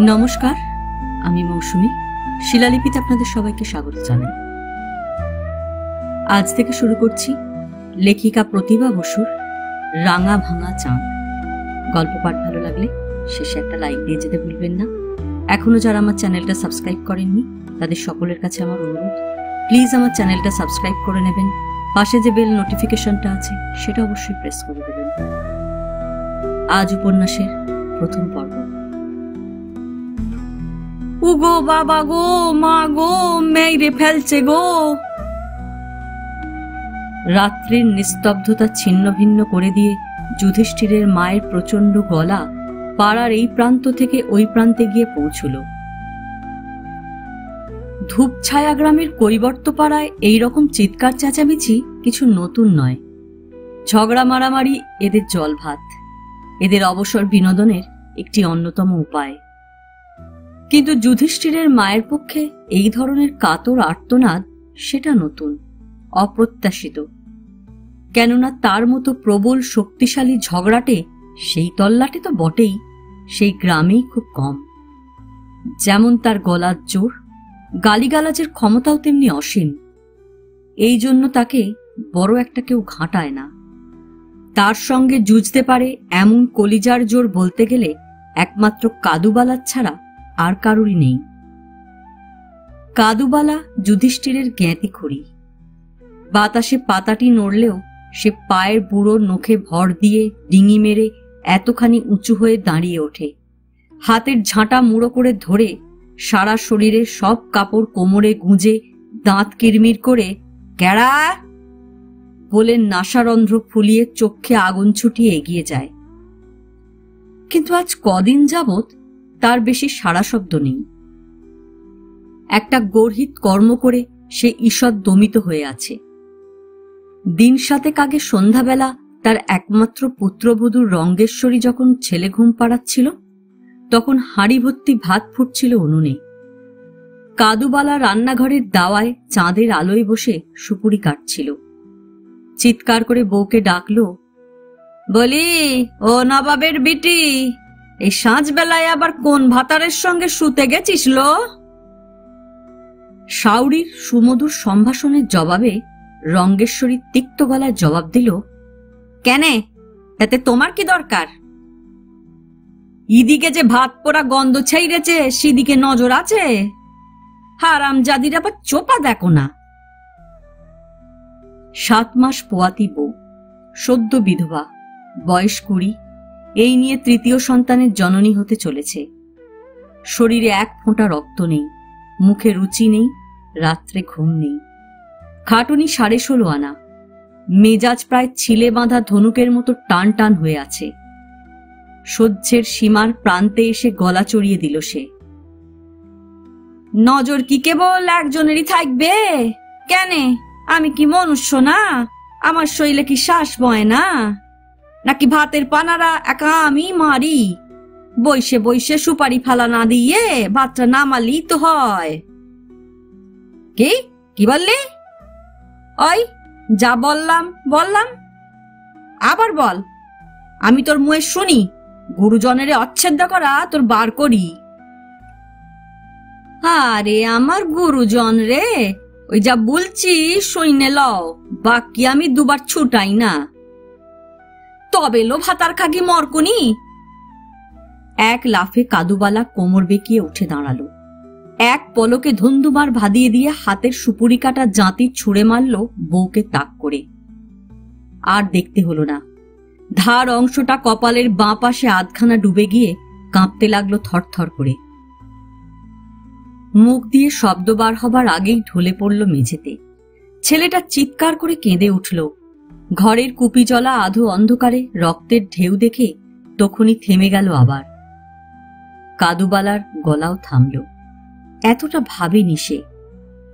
নমস্কার, আমি মৌসুমী। শিলালিপিতে আপনাদের সবাইকে স্বাগত জানাই। আজ থেকে শুরু করছি লেখিকা প্রতিভা বসুর রাঙা ভাঙা চাঁদ। গল্প পাঠ ভালো লাগলে শেষে একটা লাইক দিয়ে যেতে ভুলবেন না। এখনো যারা আমার চ্যানেলটা সাবস্ক্রাইব করেননি তাদের সকলের কাছে আমার অনুরোধ, প্লিজ আমার চ্যানেলটা সাবস্ক্রাইব করে নেবেন। পাশে যে বেল নোটিফিকেশনটা আছে সেটা অবশ্যই প্রেস করে দেবেন। আজ উপন্যাসের প্রথম পর্ব। উগো বাবা গো, মা গো, মেরে ফেলছে গো। রাত্রির নিস্তব্ধতা ছিন্ন ভিন্ন করে দিয়ে যুধিষ্ঠিরের মায়ের প্রচন্ড গলা পাড়ার এই প্রান্ত থেকে ওই প্রান্তে গিয়ে পৌঁছল। ধূপছায়া গ্রামের কৈবর্ত পাড়ায় এইরকম চিৎকার চেঁচামেচি কিছু নতুন নয়। ঝগড়া মারামারি এদের জল ভাত, এদের অবসর বিনোদনের একটি অন্যতম উপায়। কিন্তু যুধিষ্ঠিরের মায়ের পক্ষে এই ধরনের কাতর আর্তনাদ সেটা নতুন, অপ্রত্যাশিত। কেননা তার মতো প্রবল শক্তিশালী ঝগড়াটে সেই তল্লাটে তো বটেই, সেই গ্রামেই খুব কম। যেমন তার গলার জোর, গালিগালাজের ক্ষমতাও তেমনি অসীম। এই জন্য তাকে বড় একটা কেউ ঘাঁটায় না। তার সঙ্গে যুঝতে পারে এমন কলিজার জোর বলতে গেলে একমাত্র কাদুবালার ছাড়া আর কারুরই নেই। কাদুবালা যুধিষ্ঠিরের জ্ঞাতি খড়ি। বাতাসে পাতাটি নড়লেও সে পায়ের বুড়ো নখে ভর দিয়ে ডিঙি মেরে এতখানি উঁচু হয়ে দাঁড়িয়ে ওঠে। হাতের ঝাঁটা মুড়ো করে ধরে সারা শরীরে সব কাপড় কোমরে গুঁজে দাঁত কিরমির করে ক্যাড়া বলে নাসারন্ধ্র ফুলিয়ে চোখে আগুন ছুটিয়ে এগিয়ে যায়। কিন্তু আজ কদিন যাবৎ তার বেশি সাড়া শব্দ নেই। একটা গর্হিত কর্ম করে সে ঈষৎ দমিত হয়ে আছে। দিন সাতেক আগে সন্ধ্যাবেলা তার একমাত্র পুত্রবধূ রঙ্গেশ্বরী যখন ছেলে ঘুম পাড়াচ্ছিল, তখন হাঁড়ি ভর্তি ভাত ফুটছিল উনুনে। কাদুবালা রান্নাঘরের দাওয়ায় চাঁদের আলোয় বসে সুপুরি কাটছিল। চিৎকার করে বউকে ডাকল, বলি ও নবাবের বিটি, এই সাঁঝবেলায় আবার কোন ভাতারের সঙ্গে শুতে গেছিস লো? শাউরির সুমধুর সম্ভাষণের জবাবে রঙ্গেশ্বরী তিক্ত গলায় জবাব দিল, কেনে, তাতে তোমার কি দরকার? ইদিকে যে ভাত পোড়া গন্ধ ছেইরেছে সেদিকে নজর আছে? হারামজাদির আবার চোপা দেখো না। 7 মাস পোয়াতি বউ, সদ্য বিধবা, বয়স 20, এই নিয়ে তৃতীয় সন্তানের জননী হতে চলেছে। শরীরে এক ফোঁটা রক্ত নেই, মুখে রুচি নেই, রাত্রে ঘুম নেই। খাটুনি 16.5 আনা, মেজাজ প্রায় ছিলে বাঁধা ধনুকের মতো টান টান হয়ে আছে। সহ্যের সীমার প্রান্তে এসে গলা চড়িয়ে দিল সে। নজর কি কেবল একজনেরই থাকবে? কেনে, আমি কি মনুষ্য না? আমার শরীরে কি শ্বাস বয় না? নাকি ভাতের পানারা একা আমি মারি? বইসে বইসে সুপারি ফালা না দিয়ে ভাতটা নামালি তো হয়। কি কি বললি? ওই যা বললাম বললাম, আবার বল। আমি তোর মুয়ে শুনি, গুরুজনের অচ্ছেদ্য করা তোর বার করি। আরে আমার গুরুজন রে, ওই যা বলছি শুইনে লও, বাকি আমি দুবার ছুটাই না। তবে লো ভাতার খাকি মরকুনি। এক লাফে কাদুবালা কোমর বেঁকিয়ে উঠে দাঁড়ালো। এক পলকে ধুন্দুমার ভাদিয়ে দিয়ে হাতের সুপুরি কাটা জাঁতি ছুঁড়ে মারল বউকে তাক করে। আর দেখতে হলো না। ধার অংশটা কপালের বাঁ পাশে আধখানা ডুবে গিয়ে কাঁপতে লাগলো থরথর করে। মুখ দিয়ে শব্দ বার হবার আগেই ঢলে পড়ল মেঝেতে। ছেলেটা চিৎকার করে কেঁদে উঠল। ঘরের কুপিজলা আধো অন্ধকারে রক্তের ঢেউ দেখে তখনই থেমে গেল আবার। কাদুবালার গলাও থামল। এতটা ভাবেনি সে।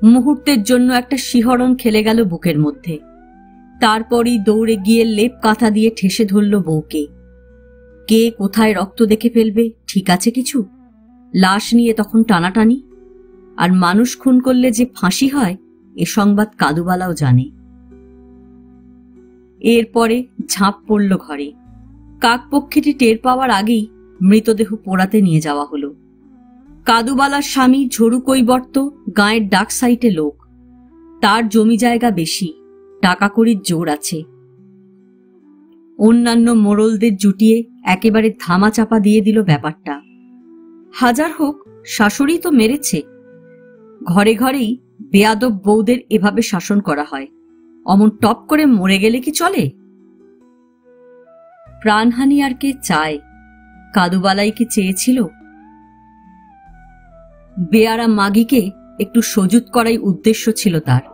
মুহূর্তের জন্য একটা শিহরণ খেলে গেল বুকের মধ্যে। তারপরই দৌড়ে গিয়ে লেপ কাঁথা দিয়ে ঠেসে ধরল বউকে। কে কোথায় রক্ত দেখে ফেলবে ঠিক আছে কিছু? লাশ নিয়ে তখন টানাটানি। আর মানুষ খুন করলে যে ফাঁসি হয় এ সংবাদ কাদুবালাও জানে। এরপরে ঝাঁপ পড়ল ঘরে। কাকপক্ষীটি টের পাওয়ার আগেই মৃতদেহ পোড়াতে নিয়ে যাওয়া হলো। কাদুবালার স্বামী ঝরু কৈবর্ত গাঁয়ের ডাক সাইটে লোক, তার জমি জায়গা বেশি, টাকা কড়ির জোর আছে। অন্যান্য মোড়লদের জুটিয়ে একেবারে ধামাচাপা দিয়ে দিল ব্যাপারটা। হাজার হোক শাশুড়ি তো মেরেছে, ঘরে ঘরেই বেয়াদব বউদের এভাবে শাসন করা হয়, অমন টপ করে মরে গেলে কি চলে? প্রাণহানি আর কে চায়? কাদুবালাই কি চেয়েছিল? বেয়ারা মাগিকে একটু সজুত করাই উদ্দেশ্য ছিল তার।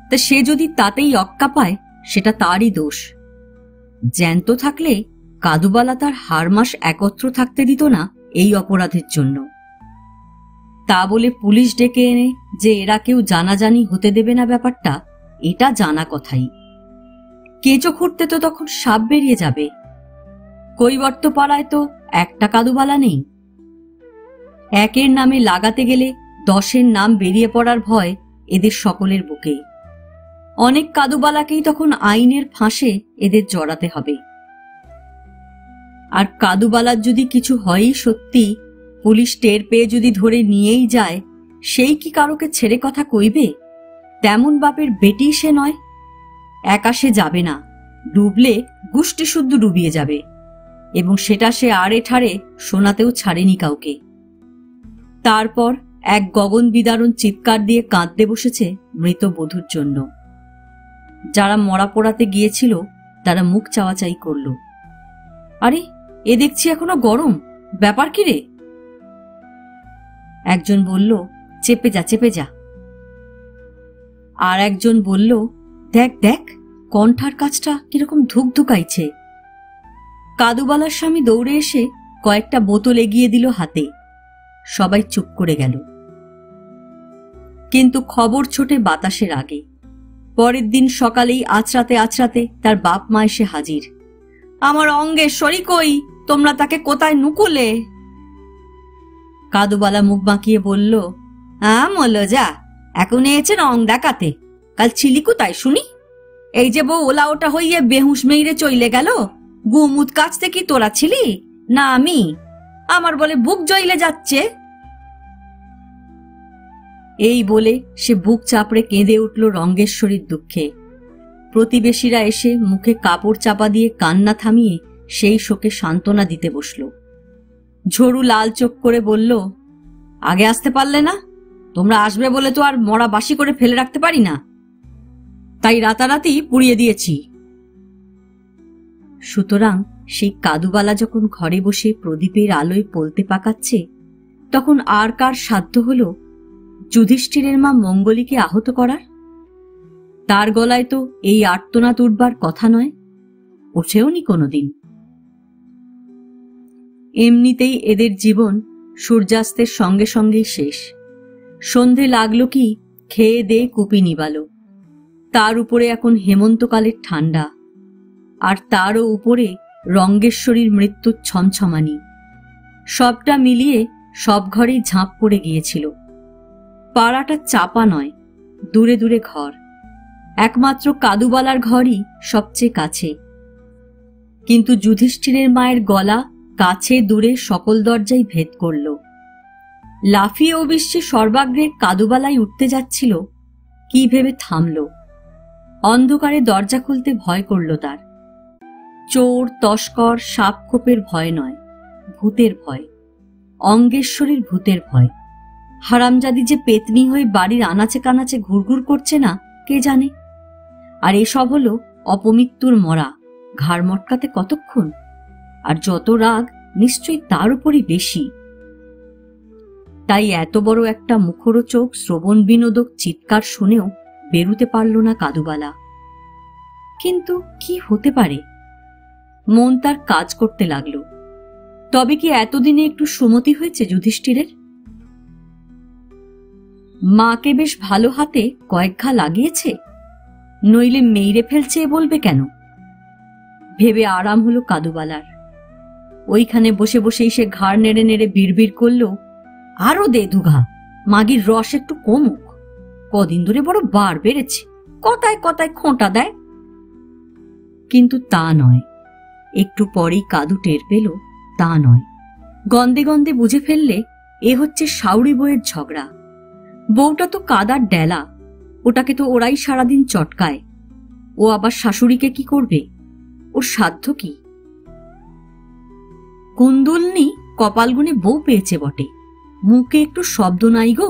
তা সে যদি তাতেই অক্কা পায়, সেটা তারই দোষ। জ্যান্ত থাকলে কাদুবালা তার হারমাস একত্র থাকতে দিত না এই অপরাধের জন্য। তা বলে পুলিশ ডেকে এনে যে এরা কেউ জানাজানি হতে দেবে না ব্যাপারটা, এটা জানা কথাই। কেঁচো খুঁড়তে তো তখন সাপ বেরিয়ে যাবে। কৈবর্ত পাড়ায় তো একটা কাদুবালা নেই। একের নামে লাগাতে গেলে 10-এর নাম বেরিয়ে পড়ার ভয় এদের সকলের বুকে। অনেক কাদুবালাকেই তখন আইনের ফাঁসে এদের জড়াতে হবে। আর কাদুবালার যদি কিছু হয়ই সত্যি, পুলিশ টের পেয়ে যদি ধরে নিয়েই যায়, সেই কি কারোকে ছেড়ে কথা কইবে? তেমন বাপের বেটি সে নয়। একা সে যাবে না, ডুবলে গুষ্টি শুদ্ধ ডুবিয়ে যাবে, এবং সেটা সে আড়ে ঠাড়ে শোনাতেও ছাড়েনি কাউকে। তারপর এক গগন বিদারণ চিৎকার দিয়ে কাঁদতে বসেছে মৃত বধূর জন্য। যারা মরা পোড়াতে গিয়েছিল তারা মুখ চাওয়াচাই করল। আরে, এ দেখছি এখনো গরম, ব্যাপার কি রে? একজন বলল, চেপে যা চেপে যা। আর একজন বলল, দেখ দেখ, কণ্ঠার কাছটা কিরকম ধুকধুকাইছে। কাদুবালার স্বামী দৌড়ে এসে কয়েকটা বোতল এগিয়ে দিল হাতে। সবাই চুপ করে গেল। কিন্তু খবর ছোটে বাতাসের আগে। পরের দিন সকালেই আছড়াতে আছড়াতে তার বাপ মা এসে হাজির। আমার অঙ্গেশ্বরী কই? তোমরা তাকে কোথায় নুকুলে? কাদুবালা মুখ বাঁকিয়ে বলল, মল্ল যা, এখন এসেছেন অং দেখাতে। কাল ছিলি কোথায় শুনি? এই যে বউ ওলা ওটা হইয়ে বেহুশ মেইরে চইলে গেল, গুমুদ কাছতে কি তোরা ছিলি না আমি? আমার বলে বুক জইলে যাচ্ছে। এই বলে সে বুক চাপড়ে কেঁদে উঠল রঙ্গেশ্বরীর দুঃখে। প্রতিবেশীরা এসে মুখে কাপড় চাপা দিয়ে কান্না থামিয়ে সেই শোকে সান্ত্বনা দিতে বসল। ঝরু লাল চোখ করে বলল, আগে আসতে পারলে না? তোমরা আসবে বলে তো আর মরা বাসি করে ফেলে রাখতে পারি না, তাই রাতারাতি পুড়িয়ে দিয়েছি। সুতরাং সেই কাদুবালা যখন ঘরে বসে প্রদীপের আলোয় পলতে পাকাচ্ছে, তখন আর কার সাধ্য হল যুধিষ্ঠিরের মা মঙ্গলীকে আহত করার? তার গলায় তো এই আর্তনাদ উঠবার কথা নয়, ওঠেওনি কোনোদিন। এমনিতেই এদের জীবন সূর্যাস্তের সঙ্গে সঙ্গেই শেষ। সন্ধে লাগলো কি খেয়ে দে কুপি নিবাল। তার উপরে এখন হেমন্তকালের ঠান্ডা, আর তারও উপরে রঙ্গেশ্বরীর মৃত্যুর ছমছমানি। সবটা মিলিয়ে সব ঘরেই ঝাঁপ পড়ে গিয়েছিল। পাড়াটা চাপা নয়, দূরে দূরে ঘর। একমাত্র কাদুবালার ঘরই সবচেয়ে কাছে। কিন্তু যুধিষ্ঠিরের মায়ের গলা কাছে দূরে সকল দরজাই ভেদ করল। লাফিয়ে অবিশ্বে সর্বাগ্রে কাদুবালাই উঠতে যাচ্ছিল, কি ভেবে থামল। অন্ধকারে দরজা খুলতে ভয় করল তার। চোর, তস্কর, সাপখোপের ভয় নয়, ভূতের ভয়, অঙ্গেশ্বরীর ভূতের ভয়। হারামজাদি যে পেতনি হয়ে বাড়ির আনাচে কানাচে ঘুরঘুর করছে না কে জানে। আর এসব হলো অপমৃত্যুর মরা, ঘাড় মটকাতে কতক্ষণ। আর যত রাগ নিশ্চয়ই তার উপরই বেশি। তাই এত বড় একটা মুখরোচক শ্রবণ বিনোদক চিৎকার শুনেও বেরুতে পারল না কাদুবালা। কিন্তু কি হতে পারে? মন তার কাজ করতে লাগল। তবে কি এতদিনে একটু সুমতি হয়েছে যুধিষ্ঠিরের? মাকে বেশ ভালো হাতে কয়েক ঘা লাগিয়েছে, নইলে মেইরে ফেলছে বলবে কেন? ভেবে আরাম হলো কাদুবালার। ওইখানে বসে বসেই সে ঘাড় নেড়ে নেড়ে বিড়বিড় করল, আরো দে দুঘা, মাগির রস একটু কমুক। কদিন ধরে বড় বার বেড়েছে, কথায় কথায় খোঁটা দেয়। কিন্তু তা নয়। একটু পরেই কাদু টের পেল তা নয়। গন্ধে গন্ধে বুঝে ফেললে এ হচ্ছে শাউরি বউয়ের ঝগড়া। বউটা তো কাদার ডেলা, ওটাকে তো ওরাই সারাদিন চটকায়। ও আবার শাশুড়িকে কি করবে? ওর সাধ্য কি? কুন্দুলনি কপাল গুনে বউ পেয়েছে বটে, মুখে একটু শব্দ নাই গো।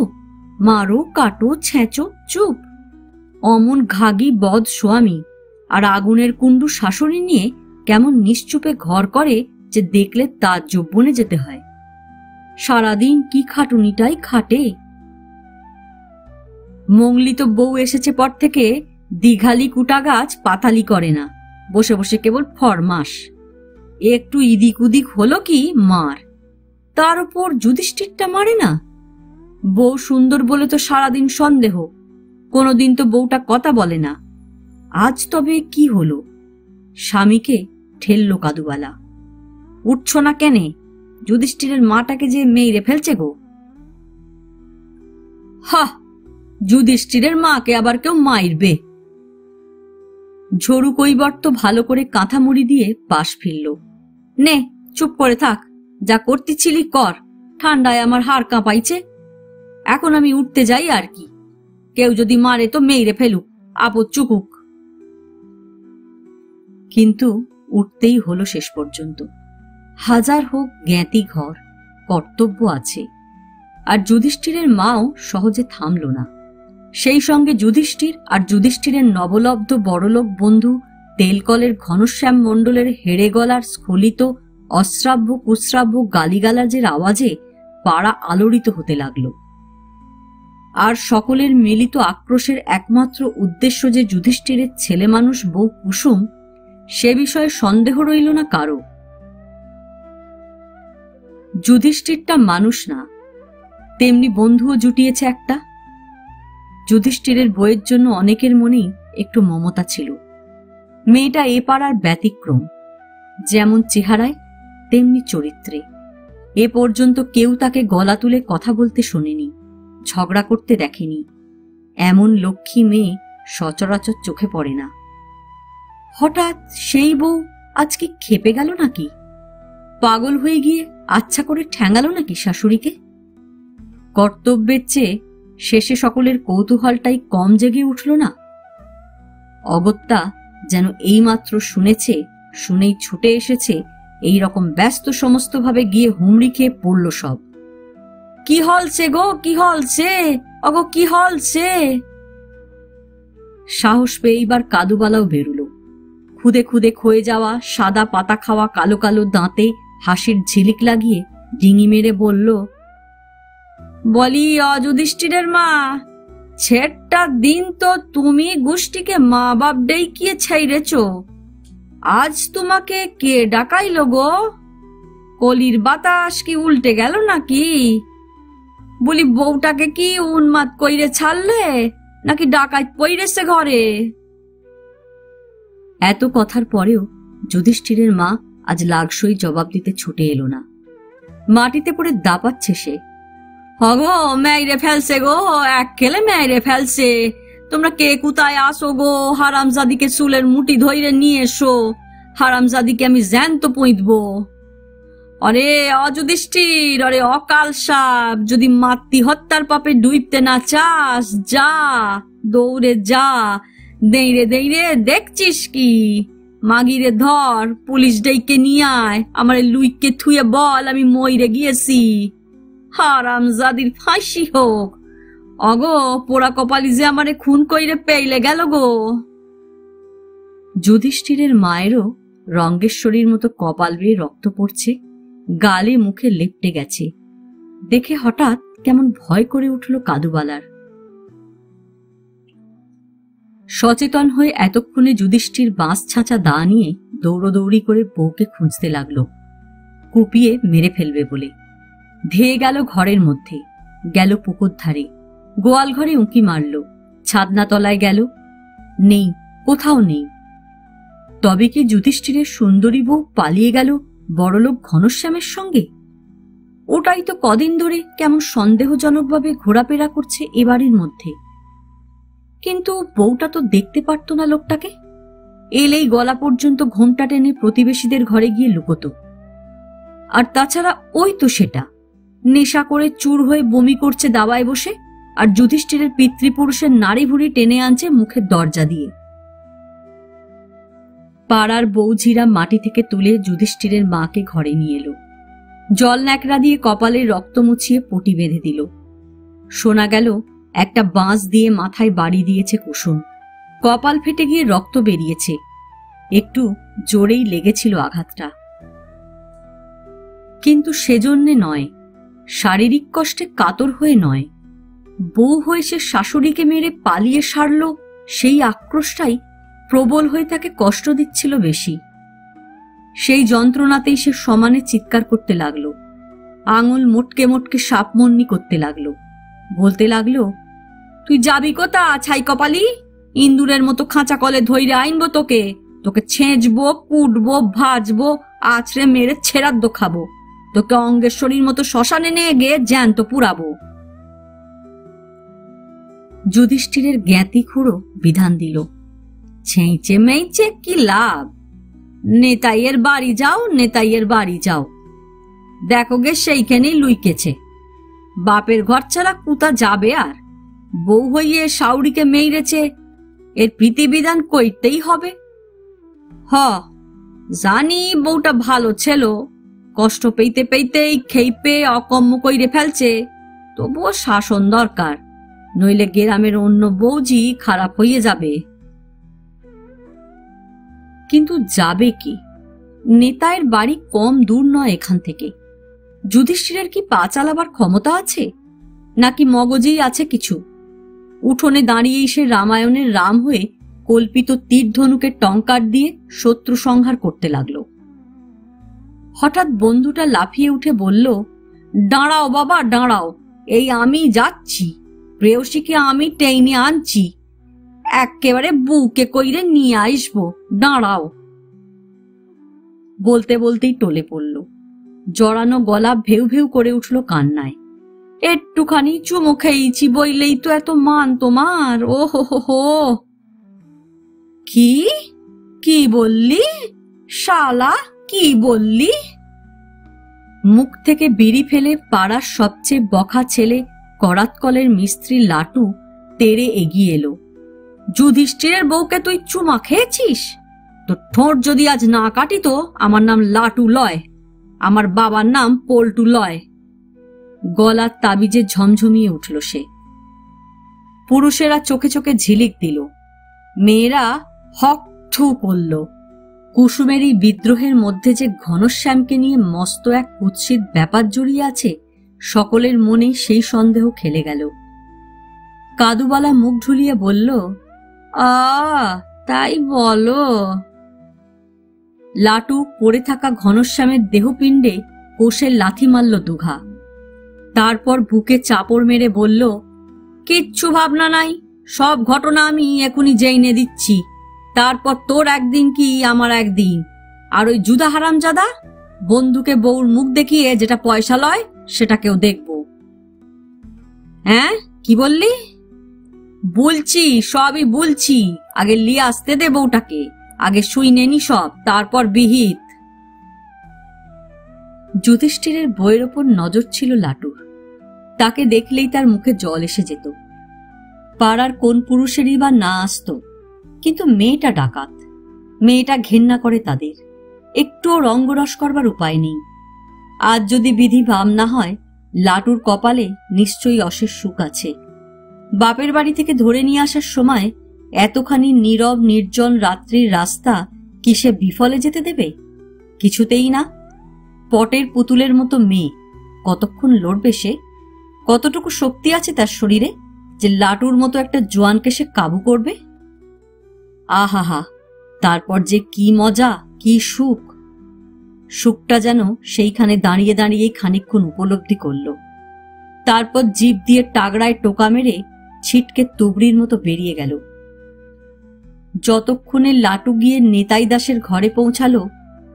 মারো কাটো ছেঁচো চুপ। অমন ঘাগি বদ স্বামী আর আগুনের কুণ্ডু শাশুড়ি নিয়ে কেমন নিশ্চুপে ঘর করে যে দেখলে তাজ্জব বনে যেতে হয়। সারাদিন কি খাটুনিটাই খাটে। মংলি তো বউ এসেছে পর থেকে দিঘালি কুটা গাছ পাতালি করে না, বসে বসে কেবল ফরমাস। একটু ইদিক উদিক হলো কি মার। তার উপর যুধিষ্ঠিরটা মারে না। বউ সুন্দর বলে তো সারাদিন সন্দেহ, কোনোদিন তো বউটা কথা বলে না। আজ তবে কি হলো? স্বামীকে ঠেললো কাদুবালা। উঠছ না কেনে? যুধিষ্ঠিরের মাটাকে যে মেরে ফেলছে গো। হা, যুধিষ্ঠিরের মাকে আবার কেউ মাইরবে? ঝরু কৈবর্ত ভালো করে কাঁথা মুড়ি দিয়ে পাশ ফিরল। নে চুপ করে থাক, যা করতেছিলি কর। ঠান্ডায় আমার হাড় কাঁপাইছে। এখন আমি উঠতে যাই আর কি। কেউ যদি মারে তো মেরে ফেলুক, আপদ চুকুক। কিন্তু উঠতেই হলো শেষ পর্যন্ত। হাজার হোক জ্ঞাতি ঘর, কর্তব্য আছে। আর যুধিষ্ঠিরের মাও সহজে থামল না। সেই সঙ্গে যুধিষ্ঠির আর যুধিষ্ঠিরের নবলব্ধ বড়লোক বন্ধু তেলকলের ঘনশ্যাম মণ্ডলের হেড়ে গলার স্খলিত অশ্রাব্য কুশ্রাব্য গালিগালাজের আওয়াজে পাড়া আলোড়িত হতে লাগল। আর সকলের মিলিত আক্রোশের একমাত্র উদ্দেশ্য যে যুধিষ্ঠিরের ছেলে মানুষ বউ কুসুম, সে বিষয়ে সন্দেহ রইল না কারো। যুধিষ্ঠিরটা মানুষ না, তেমনি বন্ধুও জুটিয়েছে একটা। যুধিষ্ঠিরের বইয়ের জন্য অনেকের মনেই একটু মমতা ছিল। মেয়েটা এ পাড়ার ব্যতিক্রম, যেমন চেহারায় তেমনি চরিত্রে। এ পর্যন্ত কেউ তাকে গলা তুলে কথা বলতে শোনেনি, ঝগড়া করতে দেখেনি। এমন লক্ষ্মী মেয়ে সচরাচর চোখে পড়ে না। হঠাৎ সেই বউ আজকে খেপে গেল নাকি? পাগল হয়ে গিয়ে আচ্ছা করে ঠ্যাঙালো নাকি শাশুড়িকে? কর্তব্যের চেয়ে শেষে সকলের কৌতূহলটাই কম জেগে উঠল না? অগত্যা যেন এইমাত্র শুনেছে, শুনেই ছুটে এসেছে, এই রকম ব্যস্ত সমস্তভাবে গিয়ে হুমড়ি খেয়ে পড়ল সব। কি হলছে গো, কি হলছে? অগো কি হলছে? সাহস পেয়ে এইবার কাদুবালাও বেরুল। খুদে খুদে ক্ষয়ে যাওয়া সাদা পাতা খাওয়া কালো কালো দাঁতে হাসির ঝিলিক লাগিয়ে ডিঙি মেরে বলল, বলি অযুধিষ্ঠিরের মা, ছেটটা দিন তো তুমি গোষ্ঠীকে মা বাপ ডেকিয়ে ছাইরেছ। আজ তোমাকে কে ডাকাইল গো? কলির বাতাস কি উল্টে গেল নাকি? বলি বউটাকে কি উন্মাদ কইরে ছাড়লে, নাকি ডাকাইত পইরেছে ঘরে? এত কথার পরেও যুধিষ্ঠিরের মা আজ লাগসই জবাব দিতে ছুটে এলো না। মাটিতে পড়ে দাপাচ্ছে সে। হগো মেরে ফেলছে গো, এক খেলে মেরে ফেলছে। তোমরা কে কোথায় আসো গো? হারামজাদিকে চুলের মুঠি ধইরে নিয়ে এসো। হারামজাদিকে আমি জ্যান্ত পুঁতবো। অরে অযুধিষ্ঠির, অরে অকাল সাপ, যদি মাতৃ হত্যার পাপে ডুবতে না চাস, যা দৌড়ে যা। দেইরে দেইরে দেখছিস কি? মাগিরে ধর, পুলিশ ডেকে নিয়ে আয়। আমার লুইকে থুয়ে বল আমি মইরে গিয়েছি। হারামজাদির ফাঁসি হোক। অগো পোড়া কপালি যে আমারে খুন কইরে পেইলে গেল গো। যুধিষ্ঠিরের মায়েরও রঙ্গেশ্বরীর মতো কপাল বেয়ে রক্ত পড়ছে, গালে মুখে লেপটে গেছে। দেখে হঠাৎ কেমন ভয় করে উঠল কাদুবালার। সচেতন হয়ে এতক্ষণে যুধিষ্ঠির বাঁশ ছাঁচা দা নিয়ে দৌড়দৌড়ি করে বউকে খুঁজতে লাগলো, কুপিয়ে মেরে ফেলবে বলে। ধেয়ে গেল ঘরের মধ্যে, গেল পুকুর ধারে, গোয়াল ঘরে উঁকি মারল, ছাদনা তলায় গেল, নেই, কোথাও নেই। তবে কি যুধিষ্ঠিরের সুন্দরী বউ পালিয়ে গেল বড়লোক ঘনশ্যামের সঙ্গে? ওটাই তো কদিন ধরে কেমন সন্দেহজনকভাবে ঘোরাফেরা করছে এ বাড়ির মধ্যে। কিন্তু বউটা তো দেখতে পারত না লোকটাকে। এলেই গলা পর্যন্ত ঘোমটা টেনে প্রতিবেশীদের ঘরে গিয়ে লুকোতো। আর তাছাড়া ওই তো সেটা, নেশা করে চুর হয়ে বমি করছে দাওয়ায় বসে, আর যুধিষ্ঠিরের পিতৃপুরুষের নাড়ি ভুড়ি টেনে আনছে মুখের দরজা দিয়ে। পাড়ার বৌঝিরা মাটি থেকে তুলে যুধিষ্ঠিরের মাকে ঘরে নিয়ে এলো। জল ন্যাকড়া দিয়ে কপালে রক্ত মুছিয়ে পটি বেঁধে দিল। শোনা গেল একটা বাঁশ দিয়ে মাথায় বাড়ি দিয়েছে কুসুম। কপাল ফেটে গিয়ে রক্ত বেরিয়েছে। একটু জোরেই লেগেছিল আঘাতটা, কিন্তু সেজন্যে নয়, শারীরিক কষ্টে কাতর হয়ে নয়। বউ হয়ে সে শাশুড়িকে মেরে পালিয়ে সারল, সেই আক্রোশটাই প্রবল হয়ে তাকে কষ্ট দিচ্ছিল বেশি। সেই যন্ত্রণাতেই সে সমানে চিৎকার করতে লাগলো, আঙুল মোটকে মোটকে সাপমন্নি করতে লাগলো, বলতে লাগলো, তুই যাবি কোথা ছাই কপালি? ইন্দুরের মতো খাঁচা কলে ধইরে আইনবো তোকে, তোকে ছেঁচবো, কুটবো, ভাজবো, আছড়ে মেরে ছেড়াদ্দ খাবো, তোকে অঙ্গেশ্বরীর মতো শ্মশানে নিয়ে গিয়ে জ্যান্ত পুরাবো। যুধিষ্ঠিরের জ্ঞাতি খুঁড়ো বিধান দিল, ছেঁচে মেইচে কি লাভ? নেতাইয়ের বাড়ি যাও, নেতাইয়ের বাড়ি যাও, দেখো গে সেইখানেই লুইকেছে। বাপের ঘর ছাড়া কুতা যাবে আর? বউ হইয়ে শাউরিকে মেইরেছে, এর প্রীতিবিধান কইতেই হবে। হ, জানি বউটা ভালো ছিল, কষ্ট পেইতে পেইতেই খেইপে অকম্য কইরে ফেলছে, তবুও শাসন দরকার, নইলে গ্রামের অন্য বউজি খারাপ হইয়ে যাবে। কিন্তু যাবে কি? নেতায়ের বাড়ি কম দূর নয় এখান থেকে। যুধিষ্ঠিরের কি পা চালাবার ক্ষমতা আছে, নাকি মগজেই আছে কিছু? উঠোনে দাঁড়িয়েই সে রামায়ণের রাম হয়ে কল্পিত তীর ধনুকের টঙ্কার দিয়ে শত্রু সংহার করতে লাগলো। হঠাৎ বন্ধুটা লাফিয়ে উঠে বলল, দাঁড়াও বাবা দাঁড়াও, এই আমি যাচ্ছি, প্রেয়সীকে আমি টেনে আনছি, একেবারে বুকে কইরে নিয়ে আসবো, দাঁড়াও। বলতে বলতেই টলে পড়ল। জড়ানো গলা ভেউ ভেউ করে উঠল কান্নায়। একটুখানি চুমো খেয়েছি বইলেই তো এত মান তোমার? ও হো হো হো। কি কি বললি শালা, কি বললি? মুখ থেকে বিড়ি ফেলে পাড়ার সবচেয়ে বখা ছেলে করাতকলের মিস্ত্রি লাটু তেড়ে এগিয়ে এলো। যুধিষ্ঠিরের বউকে তুই চুমা খেয়েছিস? তোর ঠোঁট যদি আজ না কাটি তো আমার নাম লাটু লয়, আমার বাবার নাম পল্টু লয়। গলার তাবিজে ঝমঝমিয়ে উঠল সে। পুরুষেরা চোখে চোখে ঝিলিক দিল, মেয়েরা হক থু করল। কুসুমের এই বিদ্রোহের মধ্যে যে ঘনশ্যামকে নিয়ে মস্ত এক কুৎসিত ব্যাপার জড়িয়ে আছে, সকলের মনেই সেই সন্দেহ খেলে গেল। কাদুবালা মুখ ঢুলিয়ে বলল, তাই বলো। লাটু পড়ে থাকা ঘনশ্যামের দেহপিণ্ডে কোষের লাথি মারল দুঘা। তারপর বুকে চাপড় মেরে বলল, কিচ্ছু ভাবনা নাই, সব ঘটনা আমি এখনই জেনে দিচ্ছি, তারপর তোর একদিন কি আমার একদিন। আর ওই জুদা হারামজাদা বন্ধুকে বউর মুখ দেখিয়ে যেটা পয়সা লয় সেটাকেও দেখব। হ্যাঁ, কি বললি? বলছি, সবই বলছি, আগে লিয়ে আসতে দে বউটাকে, আগে শুই নেনি সব, তারপর বিহিত। যুধিষ্ঠিরের বইয়ের ওপর নজর ছিল লাটুর। তাকে দেখলেই তার মুখে জল এসে যেত। পাড়ার কোন পুরুষেরই বা না আসত, কিন্তু মেয়েটা ডাকাত, মেয়েটা ঘেন্না করে তাদের, একটুও রঙ্গরস করবার উপায় নেই। আজ যদি বিধি ভাব না হয়, লাটুর কপালে নিশ্চয়ই অশেষ সুখ আছে। বাপের বাড়ি থেকে ধরে নিয়ে আসার সময় এতখানি নীরব নির্জন রাত্রির রাস্তা কি সে বিফলে যেতে দেবে? কিছুতেই না। পটের পুতুলের মতো মেয়ে, কতক্ষণ লড়বে সে? কতটুকু শক্তি আছে তার শরীরে যে লাটুর মতো একটা জোয়ানকে সে কাবু করবে? আহাহা, তারপর যে কি মজা, কি সুখ! সুখটা যেন সেইখানে দাঁড়িয়ে দাঁড়িয়েই খানিকক্ষণ উপলব্ধি করল। তারপর জিভ দিয়ে টাগড়ায় টোকা মেরে ছিটকে তুবড়ির মতো বেরিয়ে গেল। যতক্ষণে লাটু গিয়ে নেতাই দাসের ঘরে পৌঁছালো,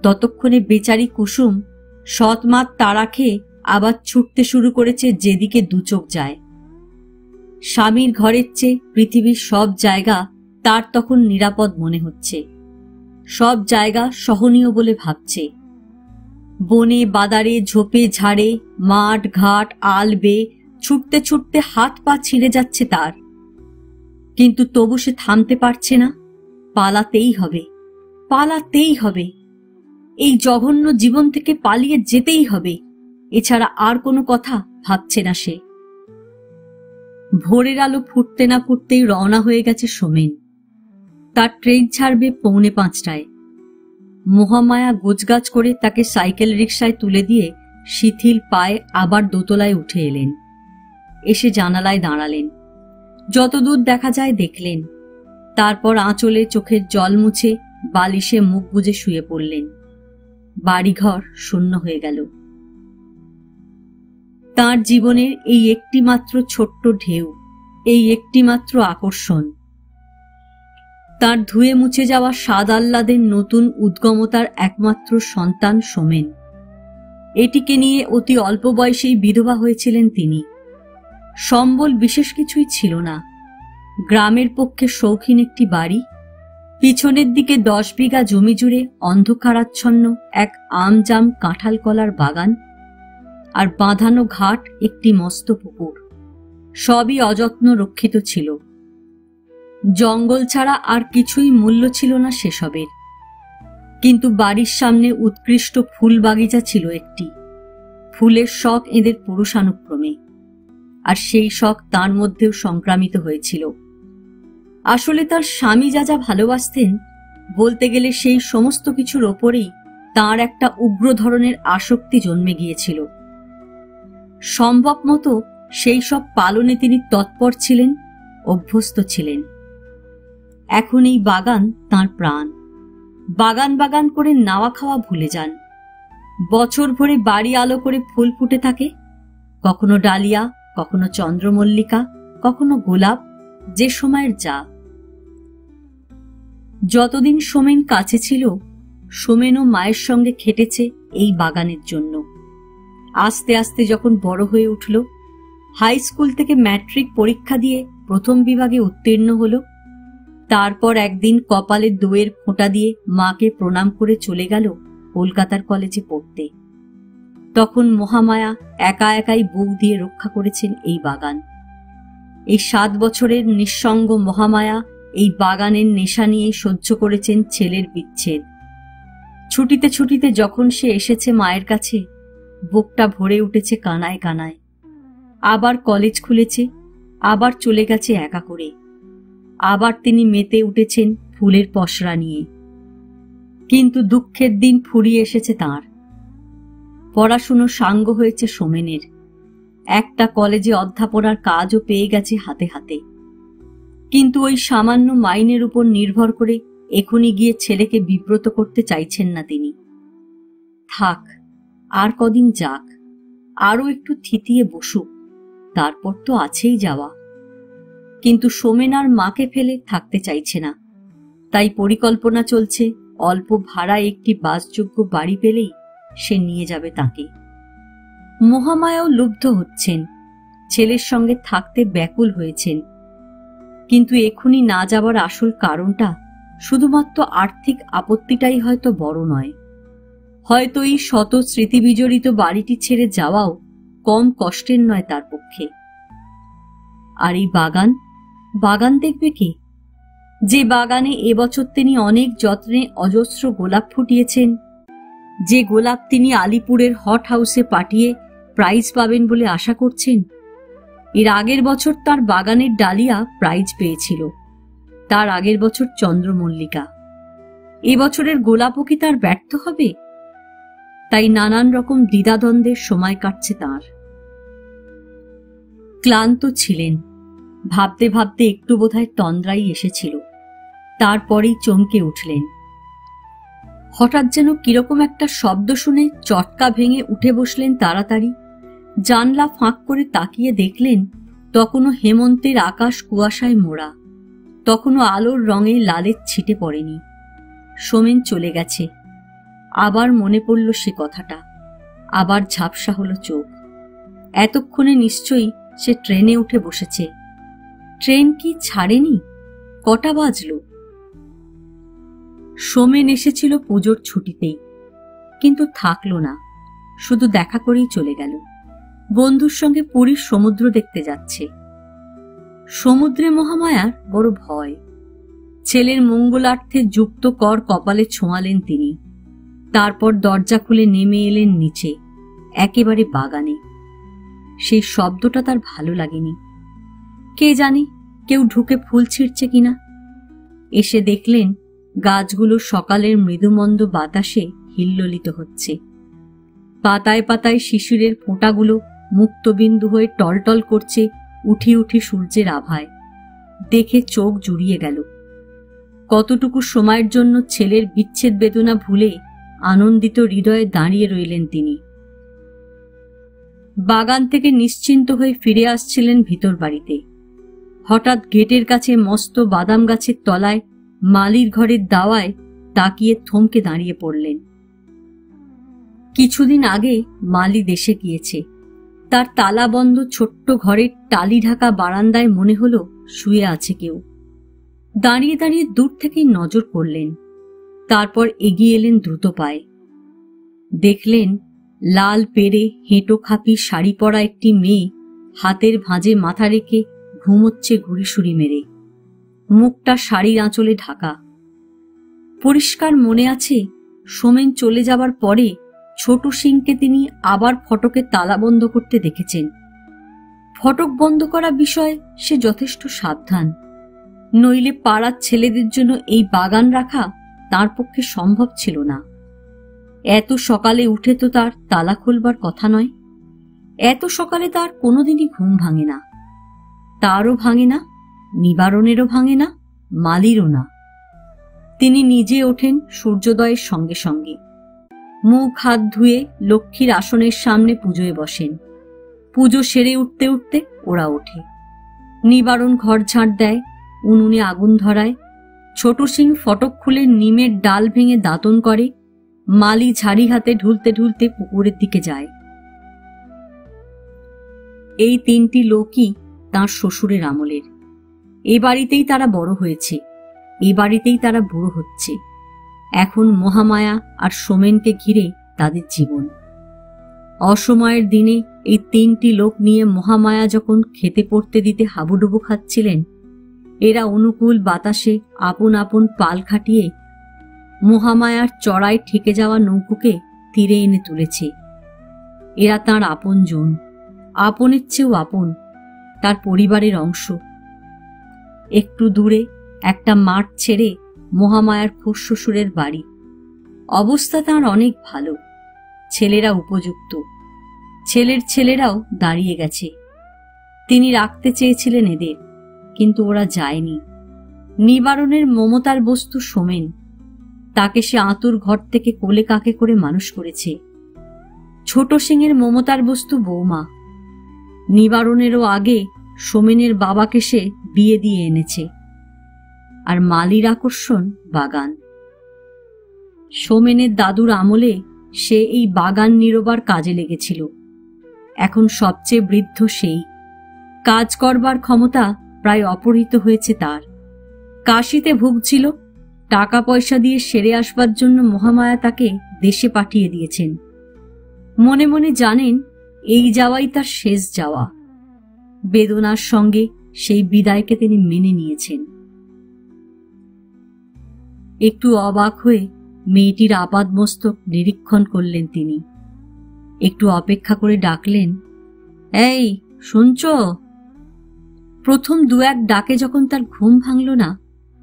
ততক্ষণে বেচারি কুসুম সৎমাত তাড়া খেয়ে আবার ছুটতে শুরু করেছে যেদিকে দুচোখ যায়। স্বামীর ঘরের চেয়ে পৃথিবীর সব জায়গা তার তখন নিরাপদ মনে হচ্ছে, সব জায়গা সহনীয় বলে ভাবছে। বনে বাদারে ঝোপে ঝাড়ে মাঠ ঘাট আল বেয়ে ছুটতে ছুটতে হাত পা ছিঁড়ে যাচ্ছে তার, কিন্তু তবু সে থামতে পারছে না। পালাতেই হবে, পালাতেই হবে, এই জঘন্য জীবন থেকে পালিয়ে যেতেই হবে, এছাড়া আর কোনো কথা ভাবছে না সে। ভোরের আলো ফুটতে না ফুটতেই রওনা হয়ে গেছে সোমেন। তার ট্রেন ছাড়বে 4:45টায়। মহামায়া গোছগাছ করে তাকে সাইকেল রিকশায় তুলে দিয়ে শিথিল পায়ে আবার দোতলায় উঠে এলেন। এসে জানালায় দাঁড়ালেন। যতদূর দেখা যায় দেখলেন। তারপর আঁচলে চোখের জল মুছে বালিশে মুখ গুজে শুয়ে পড়লেন। বাড়িঘর শূন্য হয়ে গেল। তার জীবনের এই একটি মাত্র ছোট্ট ঢেউ, এই একটি মাত্র আকর্ষণ, তার ধুয়ে মুছে যাওয়া স্বাদ আহ্লাদের নতুন উদ্গমতার একমাত্র সন্তান সোমেন। এটিকে নিয়ে অতি অল্প বয়সেই বিধবা হয়েছিলেন তিনি। সম্বল বিশেষ কিছুই ছিল না। গ্রামের পক্ষে শৌখিন একটি বাড়ি, পিছনের দিকে 10 বিঘা জমি জুড়ে অন্ধকারাচ্ছন্ন এক আমজাম কাঁঠাল কলার বাগান, আর বাঁধানো ঘাট একটি মস্ত পুকুর। সবই অযত্ন রক্ষিত ছিল। জঙ্গল ছাড়া আর কিছুই মূল্য ছিল না সেসবের। কিন্তু বাড়ির সামনে উৎকৃষ্ট ফুল বাগিচা ছিল একটি। ফুলের শখ এদের পুরুষানুক্রমে, আর সেই শখ তার মধ্যেও সংক্রামিত হয়েছিল। আসলে তার স্বামী যা যা ভালোবাসতেন, বলতে গেলে সেই সমস্ত কিছুর ওপরেই তার একটা উগ্র ধরনের আসক্তি জন্মে গিয়েছিল। সম্ভব মতো সেই সব পালনে তিনি তৎপর ছিলেন, অভ্যস্ত ছিলেন। এখন এই বাগান তাঁর প্রাণ। বাগান বাগান করে নাওয়া খাওয়া ভুলে যান। বছর ভরে বাড়ি আলো করে ফুল ফুটে থাকে, কখনো ডালিয়া, কখনো চন্দ্রমল্লিকা, কখনো গোলাপ, যে সময়ের যা। যতদিন সোমেন কাছে ছিল, সোমেনও মায়ের সঙ্গে খেটেছে এই বাগানের জন্য। আস্তে আস্তে যখন বড় হয়ে উঠল, হাই স্কুল থেকে ম্যাট্রিক পরীক্ষা দিয়ে প্রথম বিভাগে উত্তীর্ণ হল, তারপর একদিন কপালের দোয়ের ফোঁটা দিয়ে মাকে প্রণাম করে চলে গেল কলকাতার কলেজে পড়তে। তখন মহামায়া একা একাই বুক দিয়ে রক্ষা করেছেন এই বাগান। এই 7 বছরের নিঃসঙ্গ মহামায়া এই বাগানের নেশা নিয়ে সহ্য করেছেন ছেলের বিচ্ছেদ। ছুটিতে ছুটিতে যখন সে এসেছে মায়ের কাছে, বুকটা ভরে উঠেছে কানায় কানায়। আবার কলেজ খুলেছে, আবার চলে গেছে একা করে। আবার তিনি মেতে উঠেছেন ফুলের পসরা নিয়ে। কিন্তু দুঃখের দিন ফুরিয়ে এসেছে তাঁর। পড়াশুনো সাঙ্গ হয়েছে সোমেনের। একটা কলেজে অধ্যাপনার কাজও পেয়ে গেছে হাতে হাতে। কিন্তু ওই সামান্য মাইনের উপর নির্ভর করে এখনই গিয়ে ছেলেকে বিব্রত করতে চাইছেন না তিনি। থাক, আর কদিন যাক, আরও একটু থিতিয়ে বসুক, তারপর তো আছেই যাওয়া। কিন্তু সোমেন আর মাকে ফেলে থাকতে চাইছে না। তাই পরিকল্পনা চলছে, অল্প ভাড়ায় একটি বাসযোগ্য বাড়ি পেলেই সে নিয়ে যাবে তাকে। মহামায়াও লুব্ধ হচ্ছেন, ছেলের সঙ্গে থাকতে ব্যাকুল হয়েছেন। কিন্তু এখনই না যাবার আসল কারণটা শুধুমাত্র আর্থিক আপত্তিটাই হয়তো বড় নয়। হয়তো এই শত স্মৃতি বিজড়িত বাড়িটি ছেড়ে যাওয়াও কম কষ্টের নয় তার পক্ষে। আর এই বাগান, বাগান দেখবে কে? যে বাগানে এবছর তিনি অনেক যত্নে অজস্র গোলাপ ফুটিয়েছেন, যে গোলাপ তিনি আলিপুরের হট হাউসে পাঠিয়ে প্রাইজ পাবেন বলে আশা করছেন। এর আগের বছর তার বাগানের ডালিয়া প্রাইজ পেয়েছিল, তার আগের বছর চন্দ্রমল্লিকা। এবছরের গোলাপও কি তার ব্যর্থ হবে? তাই নানান রকম দ্বিধাদ্বন্দ্বের সময় কাটছে তার। ক্লান্ত ছিলেন, ভাবতে ভাবতে একটু বোধহয় তন্দ্রাই এসেছিল। তারপরেই চমকে উঠলেন। হঠাৎ যেন কিরকম একটা শব্দ শুনে চটকা ভেঙে উঠে বসলেন তাড়াতাড়ি। জানলা ফাঁক করে তাকিয়ে দেখলেন তখনও হেমন্তের আকাশ কুয়াশায় মোড়া, তখনও আলোর রঙে লালের ছিটে পড়েনি। সোমেন চলে গেছে। আবার মনে পড়ল সে কথাটা, আবার ঝাপসা হলো চোখ। এতক্ষণে নিশ্চয়ই সে ট্রেনে উঠে বসেছে। ট্রেন কি ছাড়েনি? কটা বাজল? সোমেন এসেছিল পুজোর ছুটিতেই, কিন্তু থাকলো না। শুধু দেখা করেই চলে গেল। বন্ধুর সঙ্গে পুরীর সমুদ্র দেখতে যাচ্ছে। সমুদ্রে মহামায়ার বড় ভয়। ছেলের মঙ্গলার্থে যুক্ত কর কপালে ছোঁয়ালেন তিনি। তারপর দরজা খুলে নেমে এলেন নিচে, একেবারে বাগানে। সেই শব্দটা তার ভালো লাগেনি। কে জানি কেউ ঢুকে ফুল ছিঁড়ছে কিনা। এসে দেখলেন গাছগুলো সকালের মৃদুমন্দ বাতাসে হিল্লোলিত হচ্ছে। পাতায় পাতায় শিশিরের ফোঁটাগুলো মুক্তবিন্দু হয়ে টলটল করছে উঠি উঠি সূর্যের আভায়। দেখে চোখ জুড়িয়ে গেল। কতটুকু সময়ের জন্য ছেলের বিচ্ছেদ বেদনা ভুলে আনন্দিত হৃদয়ে দাঁড়িয়ে রইলেন তিনি। বাগান থেকে নিশ্চিন্ত হয়ে ফিরে আসছিলেন ভিতর বাড়িতে। হঠাৎ গেটের কাছে মস্ত বাদাম গাছের তলায় মালির ঘরের দাওয়ায় তাকিয়ে থমকে দাঁড়িয়ে পড়লেন। কিছুদিন আগে মালি দেশে গিয়েছে। তার তালাবন্ধ ছোট্ট ঘরের টালি ঢাকা বারান্দায় মনে হলো শুয়ে আছে কেউ। দাঁড়িয়ে দাঁড়িয়ে দূর থেকেই নজর করলেন। তারপর এগিয়ে এলেন দ্রুত পায়ে। দেখলেন লাল পেরে হেঁটো খাপি শাড়ি পরা একটি মেয়ে হাতের ভাঁজে মাথা রেখে ঘুমোচ্ছে ঘুড়িসুড়ি মেরে, মুখটা শাড়ির আঁচলে ঢাকা। পরিষ্কার মনে আছে সোমেন চলে যাবার পরে ছোট সিংকে তিনি আবার ফটকে তালা বন্ধ করতে দেখেছেন। ফটক বন্ধ করা বিষয়ে সে যথেষ্ট সাবধান, নইলে পাড়ার ছেলেদের জন্য এই বাগান রাখা তার পক্ষে সম্ভব ছিল না। এত সকালে উঠে তো তার তালা খুলবার কথা নয়। এত সকালে তার কোনোদিনই ঘুম ভাঙে না। তারও ভাঙে না, নিবারণেরও ভাঙে না, মালিরও না। তিনি নিজে ওঠেন সূর্যোদয়ের সঙ্গে সঙ্গে। মুখ হাত ধুয়ে লক্ষ্মীর আসনের সামনে পুজোয় বসেন। পুজো সেরে উঠতে উঠতে ওরা ওঠে। নিবারণ ঘর ঝাড় দেয়, উনুনে আগুন ধরায়। ছোট সিং ফটক খুলে নিমের ডাল ভেঙে দাঁতন করে। মালি ঝাড়ি হাতে ঢুলতে ঢুলতে পুকুরের দিকে যায়। এই তিনটি লোকই তাঁর শ্বশুরের আমলের। এ বাড়িতেই তারা বড় হয়েছে, এ বাড়িতেই তারা বুড়ো হচ্ছে। এখন মহামায়া আর সোমেনকে ঘিরে তাদের জীবন। অসময়ের দিনে এই তিনটি লোক নিয়ে মহামায়া যখন খেতে পড়তে দিতে হাবুডুবু খাচ্ছিলেন, এরা অনুকূল বাতাসে আপন আপন পাল খাটিয়ে মহামায়ার চড়ায় ঠেকে যাওয়া নৌকোকে তীরে এনে তুলেছে। এরা তাঁর আপন জন, আপনের চেয়েও আপন, তার পরিবারের অংশ। একটু দূরে একটা মাঠ ছেড়ে মহামায়ার ফুসশ্বশুরের বাড়ি। অবস্থা তাঁর অনেক ভালো, ছেলেরা উপযুক্ত, ছেলের ছেলেরাও দাঁড়িয়ে গেছে। তিনি রাখতে চেয়েছিলেন এদের, কিন্তু ওরা যায়নি। নিবারণের মমতার বস্তু সোমেন, তাকে সে আঁতুর ঘর থেকে কোলে কাকে করে মানুষ করেছে। ছোট সিংয়ের মমতার বস্তু বৌমা। নিবারণেরও আগে সোমেনের বাবাকে সে বিয়ে দিয়ে এনেছে। আর মালির আকর্ষণ বাগান। সোমেনের দাদুর আমলে সে এই বাগান নিরোবার কাজে লেগেছিল। এখন সবচেয়ে বৃদ্ধ সেই। কাজ করবার ক্ষমতা প্রায় অপহৃত হয়েছে তার। কাশিতে ভুগছিল, টাকা পয়সা দিয়ে সেরে আসবার জন্য মহামায়া তাকে দেশে পাঠিয়ে দিয়েছেন। মনে মনে জানেন এই যাওয়াই তার শেষ যাওয়া। বেদনার সঙ্গে সেই বিদায়কে তিনি মেনে নিয়েছেন। একটু অবাক হয়ে মেয়েটির আপাদমস্তক নিরীক্ষণ করলেন তিনি। একটু অপেক্ষা করে ডাকলেন, এই শুনছ? প্রথম দু এক ডাকে যখন তার ঘুম ভাঙল না,